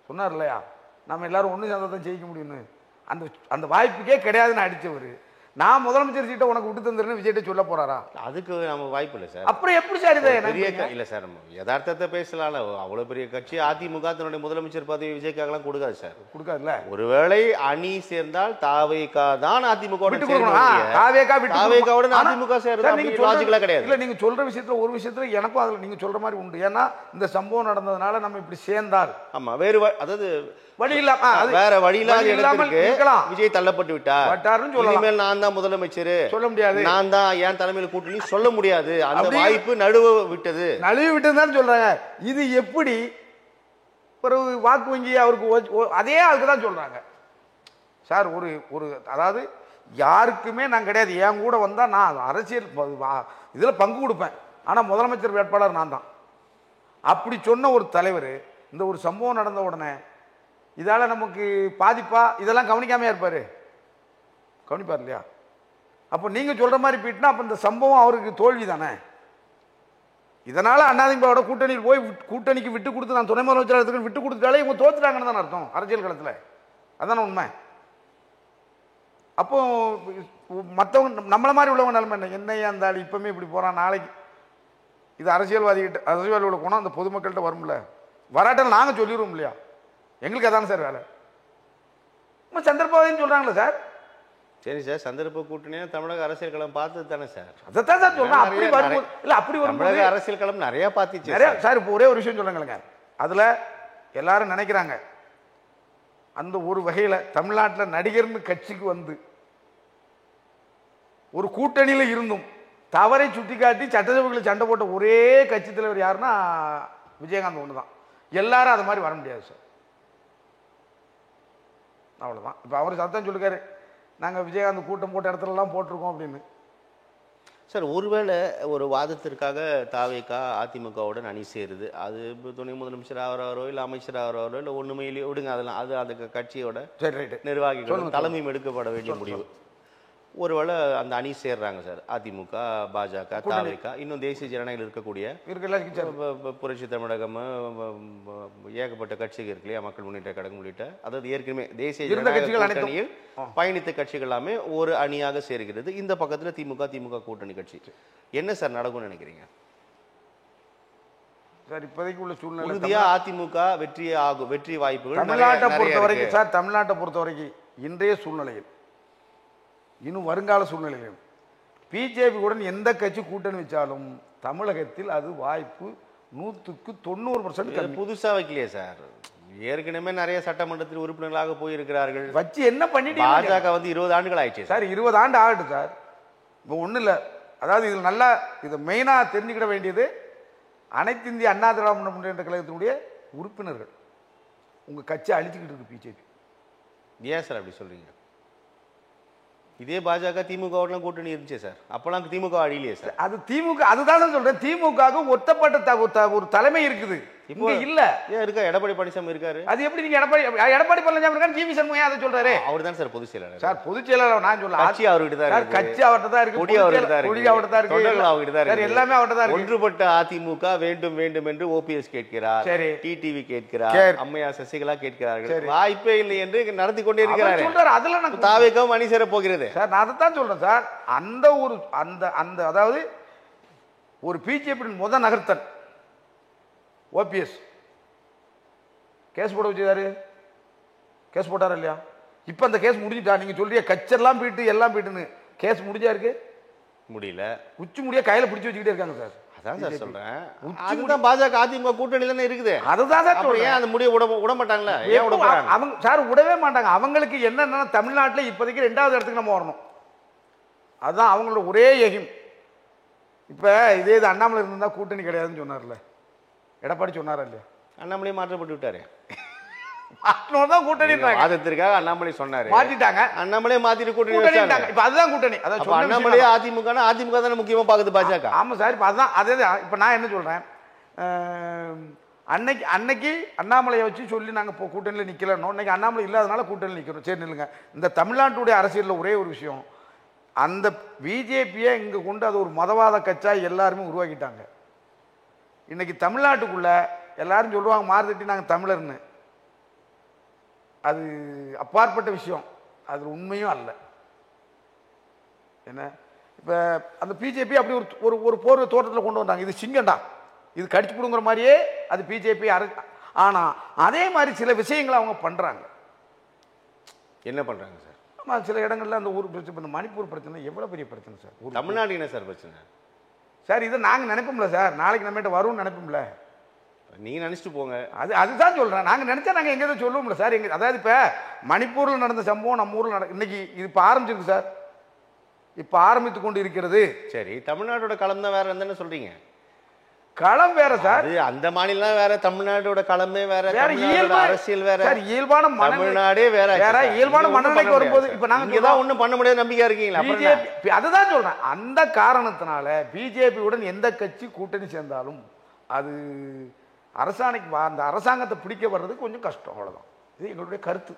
சொன்னார் இல்லையா, நம்ம எல்லாரும் ஒன்று சேர்ந்தா தான் ஜெயிக்க முடியும்னு. அந்த அந்த வாய்ப்புக்கே கிடையாதுன்னு அடிச்சவர் நான் முதலமைச்சர் சீட்டை உனக்கு விட்டு தந்துருன்னு விஜய்கிட்ட சொல்ல போறாரா? அதுக்கு நம்ம வாய்ப்பு இல்லை சார். அப்புறம் எப்படி சார் இதை பெரிய இல்ல சார், நம்ம யதார்த்தத்தை பேசலாம்ல. அவ்வளவு பெரிய கட்சி அதிமுக தன்னுடைய முதலமைச்சர் பதவி விஜய்க்காகலாம் கொடுக்காது சார். கொடுக்காதுல்ல. ஒருவேளை அணி சேர்ந்தால் தாவேகா தான் அதிமுக தாவேகாவுடன் அதிமுக சேர்றது லாஜிக்கலா கிடையாது. இல்ல நீங்க சொல்ற விஷயத்துல ஒரு விஷயத்துல எனக்கும் அதுல நீங்க சொல்ற மாதிரி உண்டு. ஏன்னா இந்த சம்பவம் நடந்ததுனால நம்ம இப்படி சேர்ந்தால் ஆமா வேறு அதாவது வழி இல்லாம வேற வழி இல்லாமல் விஜய் தள்ளப்பட்டு விட்டார். இனிமேல் நான் தான் முதலமைச்சர் சொல்ல முடியாது, நான் தான் என் தலைமையில் கூட்டணி சொல்ல முடியாது. அந்த வாய்ப்பு நழுவ விட்டது தான் சொல்றாங்க. இது எப்படி ஒரு வாக்கு வங்கி அவருக்கு அதே ஆளுக்கு தான் சொல்றாங்க சார். ஒரு அதாவது யாருக்குமே நான் கிடையாது, என் கூட வந்தா நான் அரசியல் இதுல பங்கு கொடுப்பேன், ஆனா முதலமைச்சர் வேட்பாளர் நான் தான் அப்படி சொன்ன ஒரு தலைவர் இந்த ஒரு சம்பவம் நடந்த உடனே இதால நமக்கு பாதிப்பா இதெல்லாம் கவனிக்காமையா இருப்பாரு? கவனிப்பார் இல்லையா? அப்போ நீங்க சொல்ற மாதிரி போயிட்டுனா அப்ப இந்த சம்பவம் அவருக்கு தோல்வி தானே. இதனால அதிமுகவோட கூட்டணியில் போய் கூட்டணிக்கு விட்டு கொடுத்து நான் துணை முதலமைச்சர் விட்டு கொடுத்தாலே இவங்க தோத்துட்டாங்கன்னு தான் அர்த்தம் அரசியல் களத்தில். அதான உண்மை. அப்போ மற்றவங்க நம்மள மாதிரி உள்ளவங்க நிலைமை என்ன, என்னையா இருந்தாலும் இப்பவுமே இப்படி போறான், நாளைக்கு இது அரசியல்வாதியோட போனால் அந்த பொதுமக்கள்கிட்ட வரும்ல, வராட்டல் நாங்கள் சொல்லிடுவோம் இல்லையா? எங்களுக்கு அதான சார் வேலை. சந்தர்ப்பாவதின்னு சொல்றாங்களே சார். சரி சார், சந்தர்ப்ப கூட்டணியா தமிழக அரசியல் களம் பார்த்தது தானே சார். அதைத்தான் சார் சொல்றேன். அப்படி வரும்போது இல்ல அப்படி வரும்போது அரசியல் களம் நிறைய பார்த்துச்சு நிறைய சார். இப்போ ஒரே ஒரு விஷயம் சொல்லுங்களேங்க, அதுல எல்லாரும் நினைக்கிறாங்க அந்த ஒரு வகையில தமிழ்நாட்டில் நடிகர்னு கட்சிக்கு வந்து ஒரு கூட்டணியில இருந்தும் தவறை சுட்டிக்காட்டி சட்டசபைகளில் சண்டை போட்ட ஒரே கட்சி தலைவர் யாருன்னா விஜயகாந்த் ஒன்று தான். எல்லாரும் அது மாதிரி வர முடியாது சார். அவ்வளோதான். இப்போ அவர் சத்தம் சொல்லிருக்காரு, நாங்கள் விஜயகாந்த் கூட்டம் போட்ட இடத்துலலாம் போட்டிருக்கோம் அப்படின்னு. சார் ஒருவேளை ஒரு வாதத்திற்காக தாவேகா அதிமுகவுடன் அணி சேருது, அது துணை முதலமைச்சர் ஆகிறாரோ இல்லை அமைச்சர் ஆகிறாரோ இல்லை ஒன்றுமே இல்லையோ விடுங்க, அதெல்லாம் அது அந்த கட்சியோட நிர்வாகிகள் தலைமையும் எடுக்கப்பட வேண்டிய முடிவு. ஒருவேளை அந்த அணி சேர்றாங்க சார், அதிமுக பாஜக தாவேகா இன்னும் தேசிய ஜனநாயகம் இருக்கக்கூடிய புரட்சி தமிழகம் ஏகப்பட்ட கட்சிகள் இருக்கு இல்லையா, மக்கள் முன்னேற்ற கழகம் உள்ளிட்ட, அதாவது ஏற்கனவே தேசிய ஜனநாயக பயணித்த கட்சிகள் எல்லாமே ஒரு அணியாக சேர்கிறது. இந்த பக்கத்துல திமுக கூட்டணி கட்சி என்ன சார் நடக்கும்னு நினைக்கிறீங்க சார்? இப்போதைக்கு உள்ள சூழ்நிலை உறுதியா அதிமுக வெற்றி வாய்ப்புகள் தமிழ்நாட்டை பொறுத்த வரைக்கும் சார், தமிழ்நாட்டை பொறுத்த வரைக்கும் இன்றைய சூழ்நிலையில் இன்னும் வருங்கால சூழ்நிலையில் பிஜேபியுடன் எந்த கட்சி கூட்டணி வச்சாலும் தமிழகத்தில் அது வாய்ப்பு 100% புதுசா வைக்கலையே சார். ஏற்கனவே நிறைய சட்டமன்றத்தில் உறுப்பினர்களாக போயிருக்கிறார்கள். வச்சு என்ன பண்ணிட்டு பாஜக வந்து 20 ஆண்டுகள் ஆயிடுச்சு சார். 20 ஆண்டு ஆகட்டும் சார். இப்போ ஒன்றும் இல்லை, அதாவது இதில் நல்லா இதை மெயினாக தெரிஞ்சுக்கிட வேண்டியது அனைத்து இந்திய அண்ணா திராவிட முன்னேற்ற கழகத்தினுடைய உறுப்பினர்கள் உங்கள் கட்சி அழிச்சுக்கிட்டு இருக்கு பிஜேபி. ஏன் சார் அப்படி சொல்றீங்க? இதே பாஜக திமுக கூட்டணி இருந்துச்சு சார், அப்பெல்லாம் திமுக அழியலையே சார். அது திமுக, அதுதான் சொல்றேன், திமுக ஒத்தப்பட்ட ஒரு தலைமை இருக்குது. இப்போ இல்ல ஏன் இருக்கா? எடப்பாடி பழனிசாமி இருக்காரு. அது எப்படி நீங்க எடப்பாடி பழனிசாமி இருக்காரு, ஜிவி சண்முகம் அதை சொல்றாரு. அவர் தான் சார் பொதுச் செயலாளர். சார் பொதுச் செயலாளர் நான் சொல்ல கட்சி அவர்கிட்ட தான் இருக்கு, கட்சி அவர்கிட்ட தான் இருக்கு, கொடி அவர்கிட்ட தான் இருக்கு, கொடி அவர்கிட்ட தான் இருக்கு, அவர்கிட்ட தான் இருக்கு, எல்லாமே அவர்கிட்ட தான் இருக்கு. ஒன்றுபட்ட அதிமுக வேண்டும் வேண்டும் என்று ஓபிஎஸ் கேட்கிறார், டிடிவி கேட்கிறார், அம்மையா சசிகலா கேட்கிறார்கள். வாய்ப்பே இல்லை என்று நடத்தி கொண்டே இருக்கிறார் சொல்றாரு. அதுல நான் தாவேகம் அணி சேர போகிறது சார். நான் அதைத்தான் சொல்றேன் சார். அந்த ஒரு அந்த அதாவது ஒரு பிஜேபி முதல் நகர்த்தன் ஓபிஎஸ் கேஸ் போட வச்சுதாரு, கேஸ் போட்டாரா இல்லையா? இப்ப அந்த கேஸ் முடிஞ்சிட்டா? நீங்க சொல்றீங்க கச்செல்லாம் போயிட்டு எல்லாம் போயிட்டுன்னு, கேஸ் முடிஞ்சா இருக்கு? முடியல. உச்சி முடிய கையில பிடிச்சி வச்சுக்கிட்டே இருக்காங்க சார். அதான் சார் சொல்றேன். அதுதான் பாஜக அதிமுக கூட்டணி தானே இருக்குது. அதுதான் சார் சொல்றேன். அந்த முடிய விட மாட்டாங்களா? ஏன் விட போறாங்க? அவங்க சார் விடவே மாட்டாங்க. அவங்களுக்கு என்னன்னா தமிழ்நாட்டில் இப்போதைக்கு 2வது இடத்துக்கு நம்ம வரணும், அதுதான் அவங்களோட ஒரே எய்ம். இப்ப இதே இது அண்ணாமலை இருந்தா கூட்டணி கிடையாதுன்னு சொன்னார்ல எடப்பாடி, சொன்னாரா இல்லையா? அண்ணாமலை மாற்றப்பட்டு விட்டாரு. கூட்டணி அண்ணாமலை சொன்னாரு, மாத்திட்டாங்க. அண்ணாமலை மாத்திட்டு கூட்டணி வச்சாங்க. இப்ப அதுதான் கூட்டணி. அதான் அண்ணாமலை அதிமுக அதிமுக தானே முக்கியமா பாக்குது பாஜக. ஆமா சார். இப்ப அதுதான் அதேதான். இப்ப நான் என்ன சொல்றேன், அன்னைக்கு அண்ணாமலையை வச்சு சொல்லி நாங்க கூட்டணியில் நிக்கலன்னோம். இன்னைக்கு அண்ணாமலை இல்லாதனால கூட்டணியில் நிக்கிறோம். சரி நில்லுங்க. இந்த தமிழ்நாட்டுடைய அரசியலில் ஒரே ஒரு விஷயம், அந்த பிஜேபியை இங்க கொண்டு அது ஒரு மதவாத கட்சியா எல்லாருமே உருவாக்கிட்டாங்க. இன்னைக்கு தமிழ்நாட்டுக்குள்ள எல்லாரும் சொல்லுவாங்க மாறுதட்டி நாங்கள் தமிழர்னு, அது அப்பாற்பட்ட விஷயம். அது உண்மையும் அல்ல. என்ன இப்போ அந்த பிஜேபி அப்படி ஒரு ஒரு போர்வை தோட்டத்தில் கொண்டு வந்தாங்க. இது சிங்கண்டா, இது கடிச்சு பிடுங்குற மாதிரியே அது பிஜேபி ஆனால் அதே மாதிரி சில விஷயங்களை அவங்க பண்ணுறாங்க. என்ன பண்ணுறாங்க சார்? ஆமாம், சில இடங்கள்ல அந்த ஊர் பிரச்சனை, இந்த மணிப்பூர் பிரச்சனை எவ்வளோ பெரிய பிரச்சனை சார். தமிழ்நாடு என்ன சார் பிரச்சனை சார்? இதை நாங்கள் நினைப்போம்ல சார், நாளைக்கு நம்மகிட்ட வரும்னு நினைப்போம்ல. நீங்கள் நினச்சிட்டு போங்க. அதுதான் சொல்கிறேன். நாங்கள் நினச்சா நாங்கள் எங்கேயாவது சொல்லுவோம்ல சார். அதாவது இப்போ மணிப்பூரில் நடந்த சம்பவம் நம்ம ஊரில் இன்னைக்கு இது இப்போ ஆரம்பிச்சிருக்கு சார், இப்போ ஆரம்பித்து கொண்டு இருக்கிறது. சரி, தமிழ்நாடோட களம் தான் வேற என்ன சொல்றீங்க? களம் வேற சார், அந்த மாநிலம் வேற, தமிழ்நாடோட களமே வேற, அரசியல் வேற சார். இயல்பான தமிழ்நாடே வேற வேற இயல்பான மனநிலைக்கு வரும்போது இப்ப நாங்க ஏதாவது ஒண்ணும் பண்ண முடியாது நம்பிக்கையா இருக்கீங்களா? பிஜேபி அதுதான் சொல்றேன். அந்த காரணத்தினால பிஜேபியுடன் எந்த கட்சி கூட்டணி சேர்ந்தாலும் அது அரசாணைக்கு அந்த அரசாங்கத்தை பிடிக்க வர்றது கொஞ்சம் கஷ்டம், அவ்வளவுதான். இது எங்களுடைய கருத்து.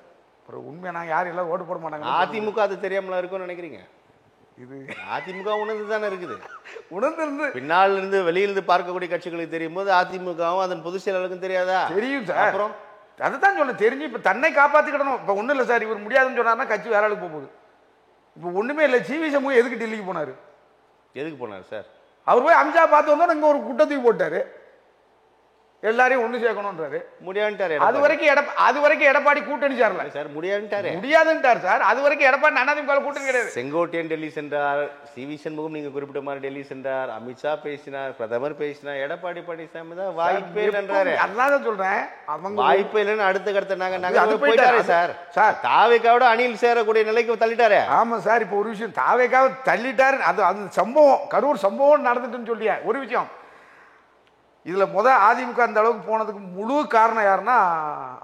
ஒரு உண்மையா நாங்கள் யாரும் எல்லாரும் ஓட்டு போட மாட்டாங்க. அதிமுக அது தெரியாமல இருக்கும்னு நினைக்கிறீங்க? இது அதிமுக உணர்ந்து தானே இருக்குது. உணர்ந்து பின்னால் இருந்து வெளியிலிருந்து பார்க்கக்கூடிய கட்சிகளுக்கு தெரியும் போது அதிமுகவும் அதன் பொதுச் செயலாளருக்கும் தெரியாதா? தெரியும் சார். அப்புறம் அதுதான் சொல்ல தெரிஞ்சு இப்போ தன்னை காப்பாற்றிக்கிடணும். இப்போ ஒன்றும் இல்லை சார், இவர் முடியாதுன்னு சொன்னார்னா கட்சி வேற ஆளுக்கு போகுது. இப்போ ஒன்றுமே இல்லை. சிவி சமூகம் எதுக்கு டெல்லிக்கு போனார்? எதுக்கு போனார் சார்? அவர் போய் அமித்ஷா பார்த்து வந்தோம், இங்கே ஒரு கூட்டத்துக்கு போட்டார், எல்லாரையும் ஒண்ணு சேர்க்கணும்ன்றாரு. முடியாதுட்டாரு. அது வரைக்கும் எடப்பாடி கூட்டணி சேரல சார். முடியாதுன்ட்டார் சார். அது வரைக்கும் எடப்பாடி அதிமுக கூட்டணி கிடையாது. செங்கோட்டையன் டெல்லி சென்றார், சிவி சண்முகம் நீங்க குறிப்பிட்ட மாதிரி டெல்லி சென்றார், அமித்ஷா பேசினார், பிரதமர் பேசினார், எடப்பாடி பழனிசாமி தான் வாய்ப்பே இல்லைன்றாரு. அதான் சொல்றேன், அவங்க வாய்ப்பே இல்லைன்னு அடுத்த நாங்க போயிட்டாரு சார். சார் தாவேக்காவோட அணியில் சேரக்கூடிய நிலைக்கு தள்ளிட்டாரு. ஆமா சார். இப்போ ஒரு விஷயம், தாவேக்காவை தள்ளிட்டாரு. அது சம்பவம், கரூர் சம்பவம் நடந்துட்டுன்னு சொல்லியா ஒரு விஷயம். இதுல அதிமுக அந்த அளவுக்கு போனதுக்கு முழு காரணம் யாருன்னா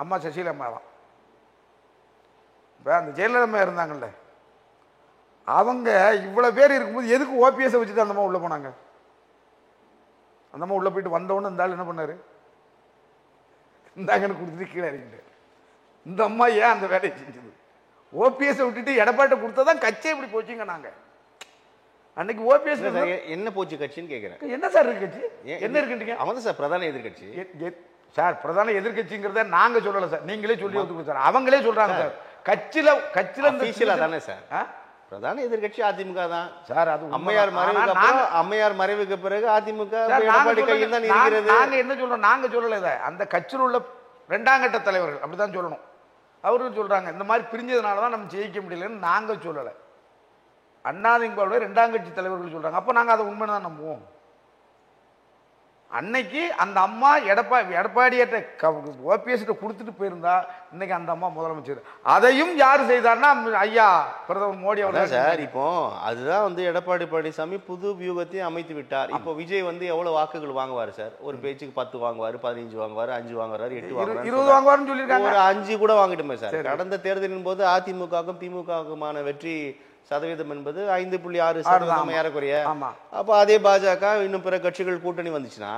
அம்மா சசிகலா அம்மா தான். அந்த ஜெயலலிதா அம்மா இருந்தாங்கல்ல, அவங்க இவ்வளவு பேர் இருக்கும்போது எதுக்கு ஓபிஎஸ் வச்சுட்டு அந்த அம்மா உள்ள போனாங்க? அந்த அம்மா உள்ள போயிட்டு வந்தவொன்னு இந்த ஆள் என்ன பண்ணாரு? இந்தாங்கன்னு கொடுத்துட்டு கீழே இறங்கிட்டாரு. இந்த அம்மா ஏன் அந்த வேலையை செஞ்சது? ஓபிஎஸ் விட்டுட்டு எடப்பாட்டை கொடுத்ததான் கட்சியை இப்படி போச்சுங்க. நாங்க அன்னைக்கு ஓபிஎஸ் என்ன போச்சு கட்சின்னு கேட்கிறேன். என்ன சார் இருக்கு கட்சி? என்ன இருக்குன்றீங்க? அவங்க சார் பிரதான எதிர்கட்சி சார். பிரதான எதிர்கட்சிங்கிறத நாங்க சொல்லல சார், நீங்களே சொல்லி ஒத்துக்கு சார். அவங்களே சொல்றாங்க சார். கட்சியில தானே சார் பிரதான எதிர்கட்சி அதிமுக தான் சார். அது அம்மையார் மறைவுக்கு பிறகு அதிமுக எடப்பாடி கையில் தான் இருக்கிறது. நாங்க என்ன சொல்றோம்? நாங்க சொல்லல இதை, அந்த கட்சியில் உள்ள இரண்டாம் கட்ட தலைவர்கள் அப்படிதான் சொல்லணும். அவரும் சொல்றாங்க இந்த மாதிரி பிரிஞ்சதுனாலதான் நம்ம ஜெயிக்க முடியலன்னு. நாங்க சொல்லலை, அண்ணாதிமுகவுடைய இரண்டாம் கட்சி தலைவர்கள் சொல்றாங்க. அப்ப நாங்க அதை உண்மைதான் நம்புவோம். அன்னைக்கு அந்த அம்மா எடப்பாடியிட்ட ஓபிஎஸ் கொடுத்துட்டு போயிருந்தா இன்னைக்கு அந்த அம்மா முதலமைச்சர். அதையும் யாரு செய்தார்னா ஐயா பிரதமர் மோடி அவர்கள் சார். இப்போ அதுதான் எடப்பாடி பழனிசாமி புது வியூகத்தையும் அமைத்து விட்டார். இப்போ விஜய் எவ்வளவு வாக்குகள் வாங்குவாரு சார்? ஒரு பேச்சுக்கு 10 வாங்குவாரு, 15 வாங்குவாரு, 5 வாங்குறாரு, 8 வாங்குறாரு, 20 வாங்குவாருன்னு சொல்லியிருக்காங்க. ஒரு 5 கூட வாங்கிட்டுமே சார். கடந்த தேர்தலின் போது அதிமுகவுக்கும் திமுகவுக்குமான வெற்றி சதவீதம் என்பது 5.6% ஏறக்குறைய. அப்ப அதே பாஜக இன்னும் பிற கட்சிகள் கூட்டணி வந்துச்சுன்னா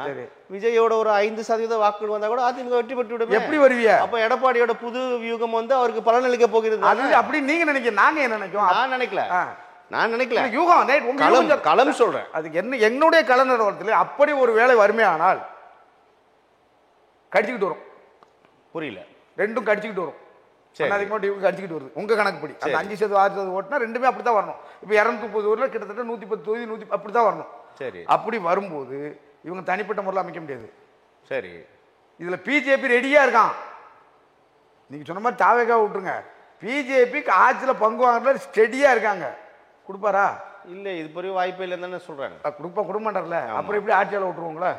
விஜயோட ஒரு 5% வாக்குகள் வந்தா கூட அதிமுக வெற்றி பெற்று விடும். எப்படி வருவீங்க? அப்ப எடப்பாடியோட புது வியூகம் அவருக்கு பலனளிக்க போகிறது. அப்படி நீங்க நினைக்கிறீங்க? நாங்க என்ன நினைக்கிறோம்? நான் நினைக்கல. யூகம் களம் சொல்றேன். அதுக்கு என்ன என்னுடைய கள நிறுவனத்தில் அப்படி ஒரு வேலை வறுமையானால் கடிச்சுக்கிட்டு வரும். புரியல. ரெண்டும் கடிச்சுக்கிட்டு வரும். அடிச்சுக்கிட்டு வருது உங்க கணக்குப்படி. அந்த 5% 6% ஓட்டுனா ரெண்டுமே அப்படித்தான் வரணும். இப்ப 230 ஊர்ல கிட்டத்தட்ட 110 தொகுதி 100 அப்படித்தான் வரணும். சரி. அப்படி வரும்போது இவங்க தனிப்பட்ட முறையில் அமைக்க முடியாது. சரி. இதுல பிஜேபி ரெடியா இருக்கான். நீங்க சொன்ன மாதிரி தாவேகா விட்டுருங்க, பிஜேபிக்கு ஆட்சியில பங்கு வாங்குறது ஸ்டெடியா இருக்காங்க. கொடுப்பாரா? இல்ல, இது பெரிய வாய்ப்பே இல்லைன்னு தானே சொல்றாங்க. கொடுக்க மாட்டார்ல, அப்புறம் எப்படி ஆட்சியால விட்டுருவாங்களா?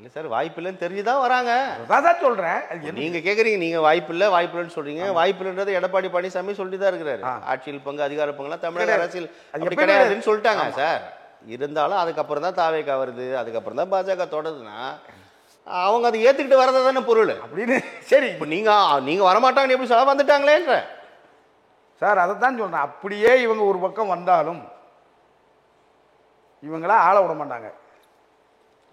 இல்ல சார், வாய்ப்பு இல்லைன்னு தெரிஞ்சுதான் வராங்க. அதான் சொல்றேன். நீங்க கேக்குறீங்க, நீங்க வாய்ப்பு இல்லைன்னு சொல்றீங்க. வாய்ப்பு இல்லைன்றது எடப்பாடி பழனிசாமி சொல்லிட்டு தான் இருக்கிறாரு. ஆட்சியில் பங்கு, அதிகார பங்குலாம் தமிழக அரசியல் அப்படி கிடையாதுன்னு சொல்லிட்டாங்க சார். இருந்தாலும் அதுக்கப்புறம் தான் தாவேகா வருது, அதுக்கப்புறம் தான் பாஜக தொடருதுன்னா அவங்க அதை ஏத்துக்கிட்டு வரதா தானே பொருள் அப்படின்னு. சரி, இப்போ நீங்க வரமாட்டாங்கன்னு எப்படி சொல்ல வந்துட்டாங்களேன்ற சார், அதை தான் சொல்றேன். அப்படியே இவங்க ஒரு பக்கம் வந்தாலும் இவங்களா ஆள விட மாட்டாங்க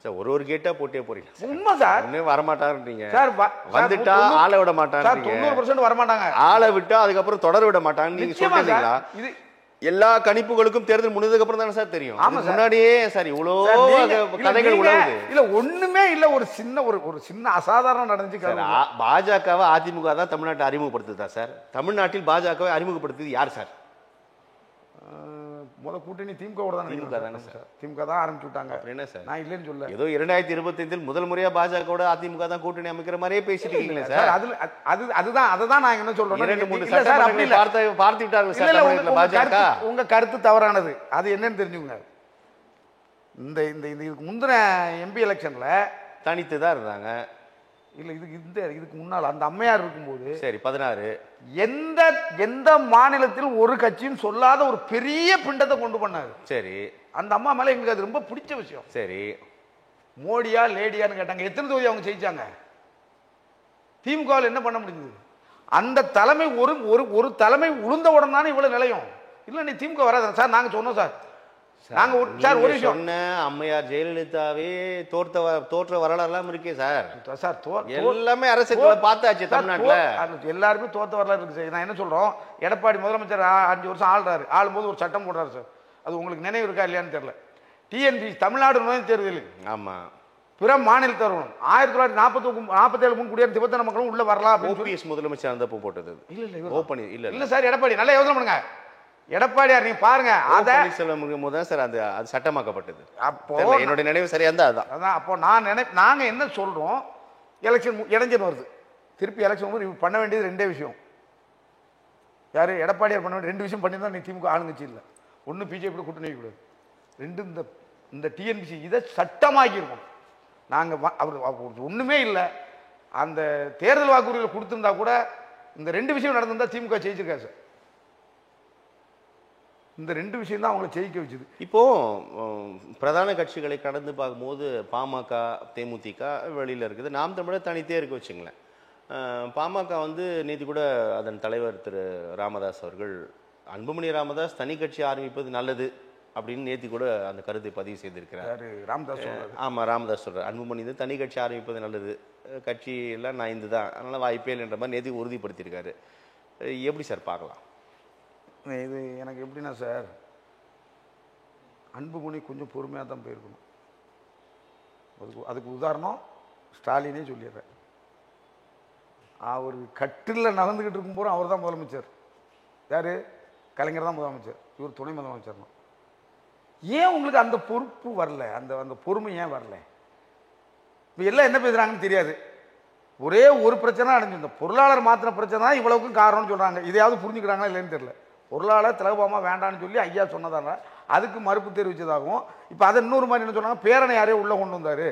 சார். ஒரு கேட்டா போட்டே போறீங்க. உண்மை சார். ஒண்ணே வர மாட்டாங்கன்றீங்க சார். வந்துட்டா ஆள விட மாட்டாங்க. 90% வர மாட்டாங்க. ஆள விட்டா அதுக்கப்புறம் தொடர விட மாட்டாங்க நீங்க சொல்றீங்களா? எல்லா கணிப்புகளுக்கும் தேர்தல் முடிந்ததுக்கு அப்புறம் தானே சார் தெரியும். ஆமா முன்னாடியே சார் இவ்வளோ கதைகள் உலவுது. இல்ல ஒண்ணுமே இல்ல, ஒரு சின்ன ஒரு சின்ன அசாதாரணம் நடந்துச்சு. பாஜகவை அதிமுக தான் தமிழ்நாட்டை அறிமுகப்படுத்துதா சார்? தமிழ்நாட்டில் பாஜகவை அறிமுகப்படுத்துது யார் சார்? கூட்டணி திமுக தானே சார். திமுக தான் ஆரம்பிச்சு விட்டாங்க. என்ன சார், நான் இல்லைன்னு சொல்ல. ஏதோ 2025 முதல் முறையா பாஜகவோட அதிமுக தான் கூட்டணி அமைக்கிற மாதிரியே பேசிட்டு இருக்கீங்களே சார். அதுதான் நான் என்ன சொல்றேன், பார்த்து விட்டாங்க சார் பாஜக. உங்க கருத்து தவறானது. அது என்னன்னு தெரிஞ்சுங்க. இந்த இதுக்கு முந்தின எம்பி எலெக்ஷன்ல தனித்து தான் இருந்தாங்க. இல்ல இதுக்கு முன்னால் அந்த அம்மையார் இருக்கும்போது சரி 16 எந்த மாநிலத்திலும் ஒரு கட்சியும் சொல்லாத ஒரு பெரிய பிண்டத்தை கொண்டு பண்ணாரு. சரி, அந்த அம்மா மேல எங்களுக்கு அது ரொம்ப பிடிச்ச விஷயம். சரி, மோடியா லேடியான்னு கேட்டாங்க. எத்தனை தொகுதி அவங்க ஜெயிச்சாங்க? திமுகவில் என்ன பண்ண முடிஞ்சது? அந்த தலைமை ஒரு தலைமை உளுந்த உடனே தானே இவ்வளவு நிலையும். இல்ல நீ திமுக வராது சார், நாங்க சொன்னோம் சார். நாங்க சார் ஒரு விஷயம் சொன்ன அம்மையார் ஜெயலலிதாவே தோற்ற வரலாறுலாம் இருக்கே சார். சார் எல்லாமே அரசியல் பார்த்தாச்சு தமிழ்நாட்டுல. எல்லாருமே தோத்த வரலாறு இருக்கு சார். நான் என்ன சொல்றோம், எடப்பாடி முதலமைச்சர் 5 வருஷம் ஆள்றாரு. ஆளும்போது ஒரு சட்டம் போடுறாரு சார். அது உங்களுக்கு நினைவு இருக்கா இல்லையான்னு தெரியல. டிஎன்பி தமிழ்நாடு நுழைவு தேர்தலில் ஆமா பிற மாநில தருணம் 1947 முன் குடியரசு திபத்தன மக்களும் உள்ள வரலாம். ஓபிஎஸ் முதலமைச்சர் அந்த போட்டது. இல்ல சார், எடப்பாடி நல்லா யோசனை பண்ணுங்க. எடப்பாடியார் நீங்க பாருங்க, அது சட்டமாக்கப்பட்டது. அப்போ என்னோட நினைவு சரியா இருந்தா அதான். அப்போ நாங்க என்ன சொல்றோம், எலெக்ஷன் இடைஞ்சல் வருது, திருப்பி எலெக்ஷன் வரும்போது பண்ண வேண்டியது 2 விஷயம். யாரு? எடப்பாடியார் பண்ண வேண்டிய 2 விஷயம் பண்ணியிருந்தா நீ திமுக ஆளுங்கட்சி இல்லை. ஒன்று பிஜேபி கூட்டணி வைக்கக்கூடாது, 2 இந்த டிஎன்பிசி இதை சட்டமாக்கியிருக்கோம். நாங்கள் அவர் ஒன்றுமே இல்லை, அந்த தேர்தல் வாக்குறுதியில் கொடுத்துருந்தா கூட இந்த 2 விஷயம் நடந்திருந்தா திமுக ஜெயிச்சிருக்கா சார். இந்த 2 விஷயம் தான் அவங்களை ஜெயிக்க வச்சுது. இப்போ பிரதான கட்சிகளை கடந்து பார்க்கும்போது பாமக தேமுதிக வெளியில் இருக்குது, நாம் தமிழர் தனித்தே இருக்க வச்சுங்களேன். பாமக நேற்று கூட அதன் தலைவர் திரு ராமதாஸ் அவர்கள் அன்புமணி ராமதாஸ் தனி கட்சி ஆரம்பிப்பது நல்லது அப்படின்னு நேற்று கூட அந்த கருத்தை பதிவு செய்திருக்கிறார். ராமதாஸ் ஆமாம், ராமதாஸ் சொல்கிறார் அன்புமணி தனி கட்சி ஆரம்பிப்பது நல்லது, கட்சி எல்லாம் நான் இந்த தான், அதனால் வாய்ப்பே இல்லைன்ற மாதிரி நேற்று உறுதிப்படுத்தியிருக்காரு. எப்படி சார் பார்க்கலாம் இது? எனக்கு எப்படின்னா சார், அன்புமணி கொஞ்சம் பொறுமையாக தான் போயிருக்கணும். அதுக்கு உதாரணம் ஸ்டாலினே சொல்லிடுறேன். அவர் கட்டில் நடந்துக்கிட்டு இருக்கும் போது அவர் தான் முதலமைச்சர். யார்? கலைஞர் தான் முதலமைச்சர், இவர் துணை முதலமைச்சர் தான். ஏன் உங்களுக்கு அந்த பொறுப்பு வரல? அந்த பொறுமை ஏன் வரல? இப்போ எல்லாம் என்ன பேசுகிறாங்கன்னு தெரியாது. ஒரே ஒரு பிரச்சனை அடைஞ்சு, இந்த பொருளாளர் மாத்திர பிரச்சனை தான் இவ்வளவுக்கும் காரணம்னு சொல்கிறாங்க. இதையாவது புரிஞ்சுக்கிறாங்களா இல்லைன்னு தெரியல. பொருளாளர் திலகபாமா வேண்டான்னு சொல்லி ஐயா சொன்னதால அதுக்கு மறுப்பு தெரிவித்ததாகவும், இப்போ அதை இன்னொரு மாதிரி என்ன சொன்னாங்க, பேரனை யாரையோ உள்ளே கொண்டு வந்தார்,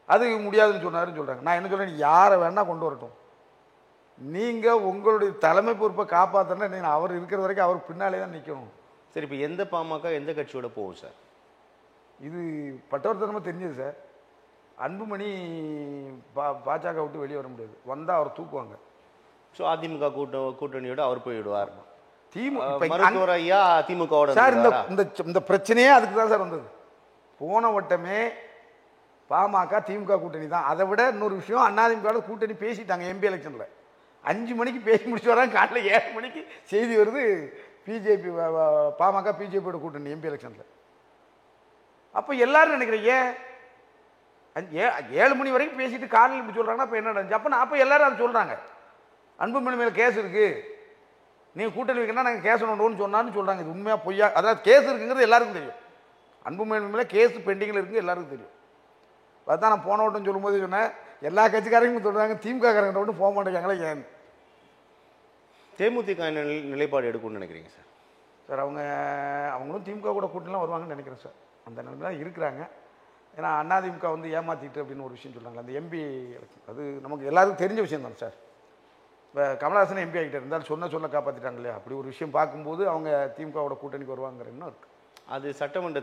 அது முடியாதுன்னு சொன்னாருன்னு சொல்கிறாங்க. நான் என்ன சொல்கிறேன், யாரை வேணால் கொண்டு வரட்டும், நீங்கள் உங்களுடைய தலைமை பொறுப்பை காப்பாற்றினா நீங்கள் அவர் இருக்கிற வரைக்கும் அவர் பின்னாலே தான் நிற்கணும். சரி, இப்போ எந்த பாமக எந்த கட்சியோட போகும் சார்? இது பட்டவர்த்தனமாக தெரிஞ்சது சார். அன்புமணி பாஜக விட்டு வெளியே வர முடியாது, வந்தால் அவர் தூக்குவாங்க. ஸோ அதிமுக கூட்டணியோட அவர் போயிடுவார். திமுக சார் இந்த பிரச்சனையே அதுக்கு தான் சார் வந்தது. போன வட்டமே பாமக திமுக கூட்டணி தான். அதை விட இன்னொரு விஷயம், அதிமுக கூட்டணி பேசிட்டாங்க எம்பி எலெக்ஷன்ல. 5 மணிக்கு பேசி முடிச்சு வராங்க, காலையில் 7 மணிக்கு செய்தி வருது பிஜேபி பாமக பிஜேபியோட கூட்டணி எம்பி எலெக்ஷன்ல. அப்போ எல்லாரும் நினைக்கிறேன், ஏன் 7 மணி வரைக்கும் பேசிட்டு காலையில் இப்படி சொல்றாங்கன்னா அப்போ என்ன நடந்துச்சு? அப்போ எல்லாரும் அதை சொல்றாங்க, அன்புமணி மேல கேஸ் இருக்கு, நீங்க கூட்டணி வைக்கணும் நாங்கள் கேஸ் ஒன்றுன்னு சொன்னான்னு சொல்றாங்க. இது உண்மையா பொய்யா? அதாவது கேஸ் இருக்குங்கிறது எல்லாருக்கும் தெரியும். அன்புமணி மேல கேஸ் பெண்டிங்கில் இருக்கு எல்லாருக்கும் தெரியும். அதான் நான் போன வட்டம் சொல்லும்போது சொன்னேன், எல்லா கட்சிக்காரங்களும் சொல்றாங்க திமுக காரங்க மட்டும் போக மாட்டேங்காங்களே ஏன்? தேமுதிக நிலைப்பாடு எடுக்கணும்னு நினைக்கிறீங்க சார்? சார் அவங்களும் திமுக கூட கூட்டணிலாம் வருவாங்கன்னு நினைக்கிறேன் சார். அந்த நிலைமை தான் இருக்கிறாங்க. ஏன்னா அதிமுக ஏமாத்திட்டு அப்படின்னு ஒரு விஷயம் சொல்றாங்க. அந்த எம்பி அது நமக்கு எல்லாருக்கும் தெரிஞ்ச விஷயம் தான் சார். இப்போ கமலஹாசன் எம்பி ஆகிட்டு இருந்தாலும் சொல்ல காப்பாற்றிட்டாங்க இல்லையா? அப்படி ஒரு விஷயம் பார்க்கும்போது அவங்க திமுகவோட கூட்டணிக்கு வருவாங்கிற எண்ணம் இருக்கு. அது சட்டமன்ற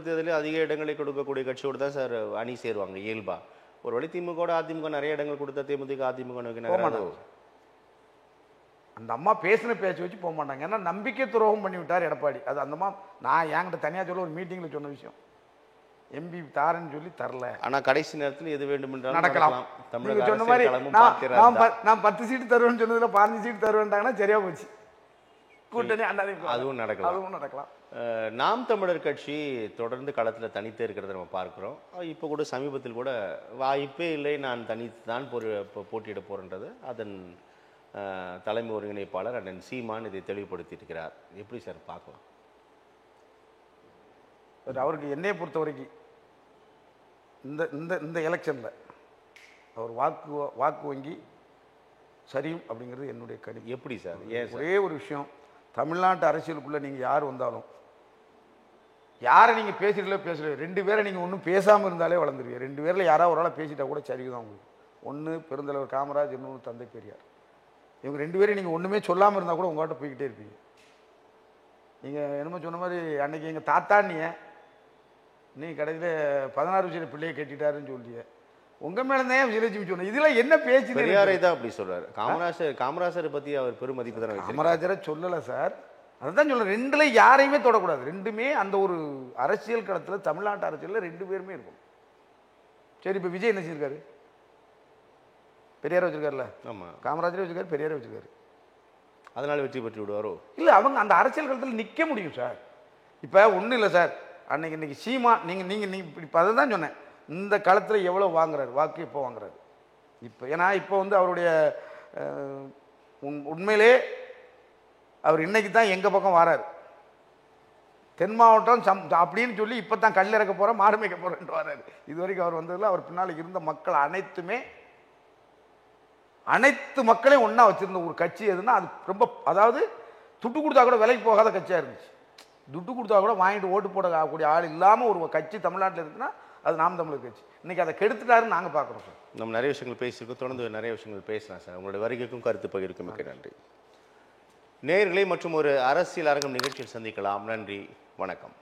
தேர்தலில் அதிக இடங்களை கொடுக்கக்கூடிய கட்சியோடு தான் சார் அணி சேருவாங்க இயல்பா. ஒருவேளை திமுக அதிமுக நிறைய இடங்கள் கொடுத்தா தேமுதிக அதிமுக போக மாட்டாங்க. அந்த அம்மா பேசின பேச்சு வச்சு போக மாட்டாங்க. ஏன்னா நம்பிக்கை துரோகம் பண்ணி விட்டார் எடப்பாடி. அது அந்த அம்மா நான் என்கிட்ட தனியாக சொல்ல ஒரு மீட்டிங்கில் சொன்ன விஷயம். எம்பி தாரன்னு சொல்லி தரல. ஆனா கடைசி நேரத்தில் எது வேண்டும் என்றாலும் நடக்கலாம். சொன்ன மாதிரி நான் 10 சீட்டு தருவேன்னு சொன்னதுல 15 சீட்டு தருவேன்ட்டாங்கன்னா சரியா போச்சு. கூட்டணி அதிமுக அதுவும் நடக்கலாம். அதுவும் நடக்கலாம். நாம் தமிழர் கட்சி தொடர்ந்து களத்தில் தனித்தே இருக்கிறத நம்ம பார்க்குறோம். இப்போ கூட சமீபத்தில் கூட வாய்ப்பே இல்லை, நான் தனித்து தான் போட்டியிட போகிறேன்றது அதன் தலைமை ஒருங்கிணைப்பாளர் அண்ணன் சீமான் இதை தெளிவுபடுத்தியிருக்கிறார். எப்படி சார் பார்க்கலாம்? அவருக்கு என்னையை பொறுத்த வரைக்கும் இந்த இந்த இந்த எலெக்ஷனில் அவர் வாக்கு வங்கி சரியும் அப்படிங்கிறது என்னுடைய கணிப்பு. எப்படி சார்? ஏன் ஒரே ஒரு விஷயம், தமிழ்நாட்டு அரசியலுக்குள்ளே நீங்கள் யார் வந்தாலும் யாரை நீங்கள் பேசுகிறீங்களோ பேசல, 2 பேரை நீங்கள் ஒன்றும் பேசாமல் இருந்தாலே வளர்ந்துருவீங்க. 2 பேரில் யாராவது ஒரு ஆளாக பேசிட்டா கூட சரிதான் உங்களுக்கு. ஒன்று பெருந்தலைவர் காமராஜ், இன்னொன்று தந்தை பெரியார். இவங்க 2 பேரும் நீங்கள் ஒன்றுமே சொல்லாமல் இருந்தால் கூட உங்கள்கிட்ட போய்கிட்டே இருப்பீங்க. நீங்கள் என்னமோ சொன்ன மாதிரி அன்னைக்கு எங்கள் தாத்தானிய நீ கடையில் 16 வயசுல பிள்ளையை கட்டிட்டாருன்னு சொல்லிய உங்கள் மேலே தான் விஜயலட்சுமி சொன்னேன். இதில் என்ன பேச்சு? பெரியாரை தான் அப்படி சொல்கிறார். காமராஜரை பற்றி அவர் பெருமதிப்பு தானே. காமராஜரை சொல்லலை சார், அதுதான் சொல்ல. 2ல யாரையுமே தொடக்கூடாது. 2மே அந்த ஒரு அரசியல் களத்தில், தமிழ்நாட்டு அரசியலில் 2 பேருமே இருக்கும். சரி, இப்போ விஜய் என்ன செஞ்சிருக்காரு? பெரியாரை வச்சிருக்காருல்ல. ஆமாம், காமராஜரே வச்சிருக்காரு, பெரியாரே வச்சிருக்காரு. அதனால் வெற்றி பெற்று விடுவாரோ? இல்லை, அவங்க அந்த அரசியல் களத்தில் நிற்க முடியும் சார். இப்போ ஒன்றும் இல்லை சார், இன்னைக்கு சீமா நீங்கள் இப்போ அதை தான் சொன்னேன். இந்த களத்தில் எவ்வளோ வாங்குறாரு வாக்கு, இப்போ வாங்குறாரு. இப்போ ஏன்னா இப்போ வந்து அவருடைய உண்மையிலே அவர் இன்னைக்கு தான் எங்கள் பக்கம் வராரு. தென் மாவட்டம் அப்படின்னு சொல்லி இப்போ தான் கல் இறக்க போகிறோம், மாடு மேய்க்க போகிறேன்ட்டு வராரு. இது வரைக்கும் அவர் வந்ததில் அவர் பின்னால் இருந்த மக்கள் அனைத்து மக்களையும் ஒன்றா வச்சுருந்த ஒரு கட்சி எதுன்னா அது ரொம்ப, அதாவது துட்டு கொடுத்தா கூட விலைக்கு போகாத கட்சியாக இருந்துச்சு. துட்டு கொடுத்தா கூட வாங்கிட்டு ஓட்டு போடக்கூடிய ஆள் இல்லாமல் ஒரு கட்சி தமிழ்நாட்டில் இருக்குன்னா அது நாம் தமிழர் கட்சி. இன்றைக்கி அதை கெடுத்துட்டாருன்னு நாங்கள் பார்க்குறோம் சார். நம்ம நிறைய விஷயங்கள் பேசியிருக்கோம், தொடர்ந்து நிறைய விஷயங்கள் பேசலாம் சார். உங்களுடைய வருகைக்கும் கருத்து பகிர்வுக்கும் மிக்க நன்றி. நேயர்களே, மற்றும் ஒரு அரசியல் அரங்கம் நிகழ்ச்சியில் சந்திக்கலாம். நன்றி, வணக்கம்.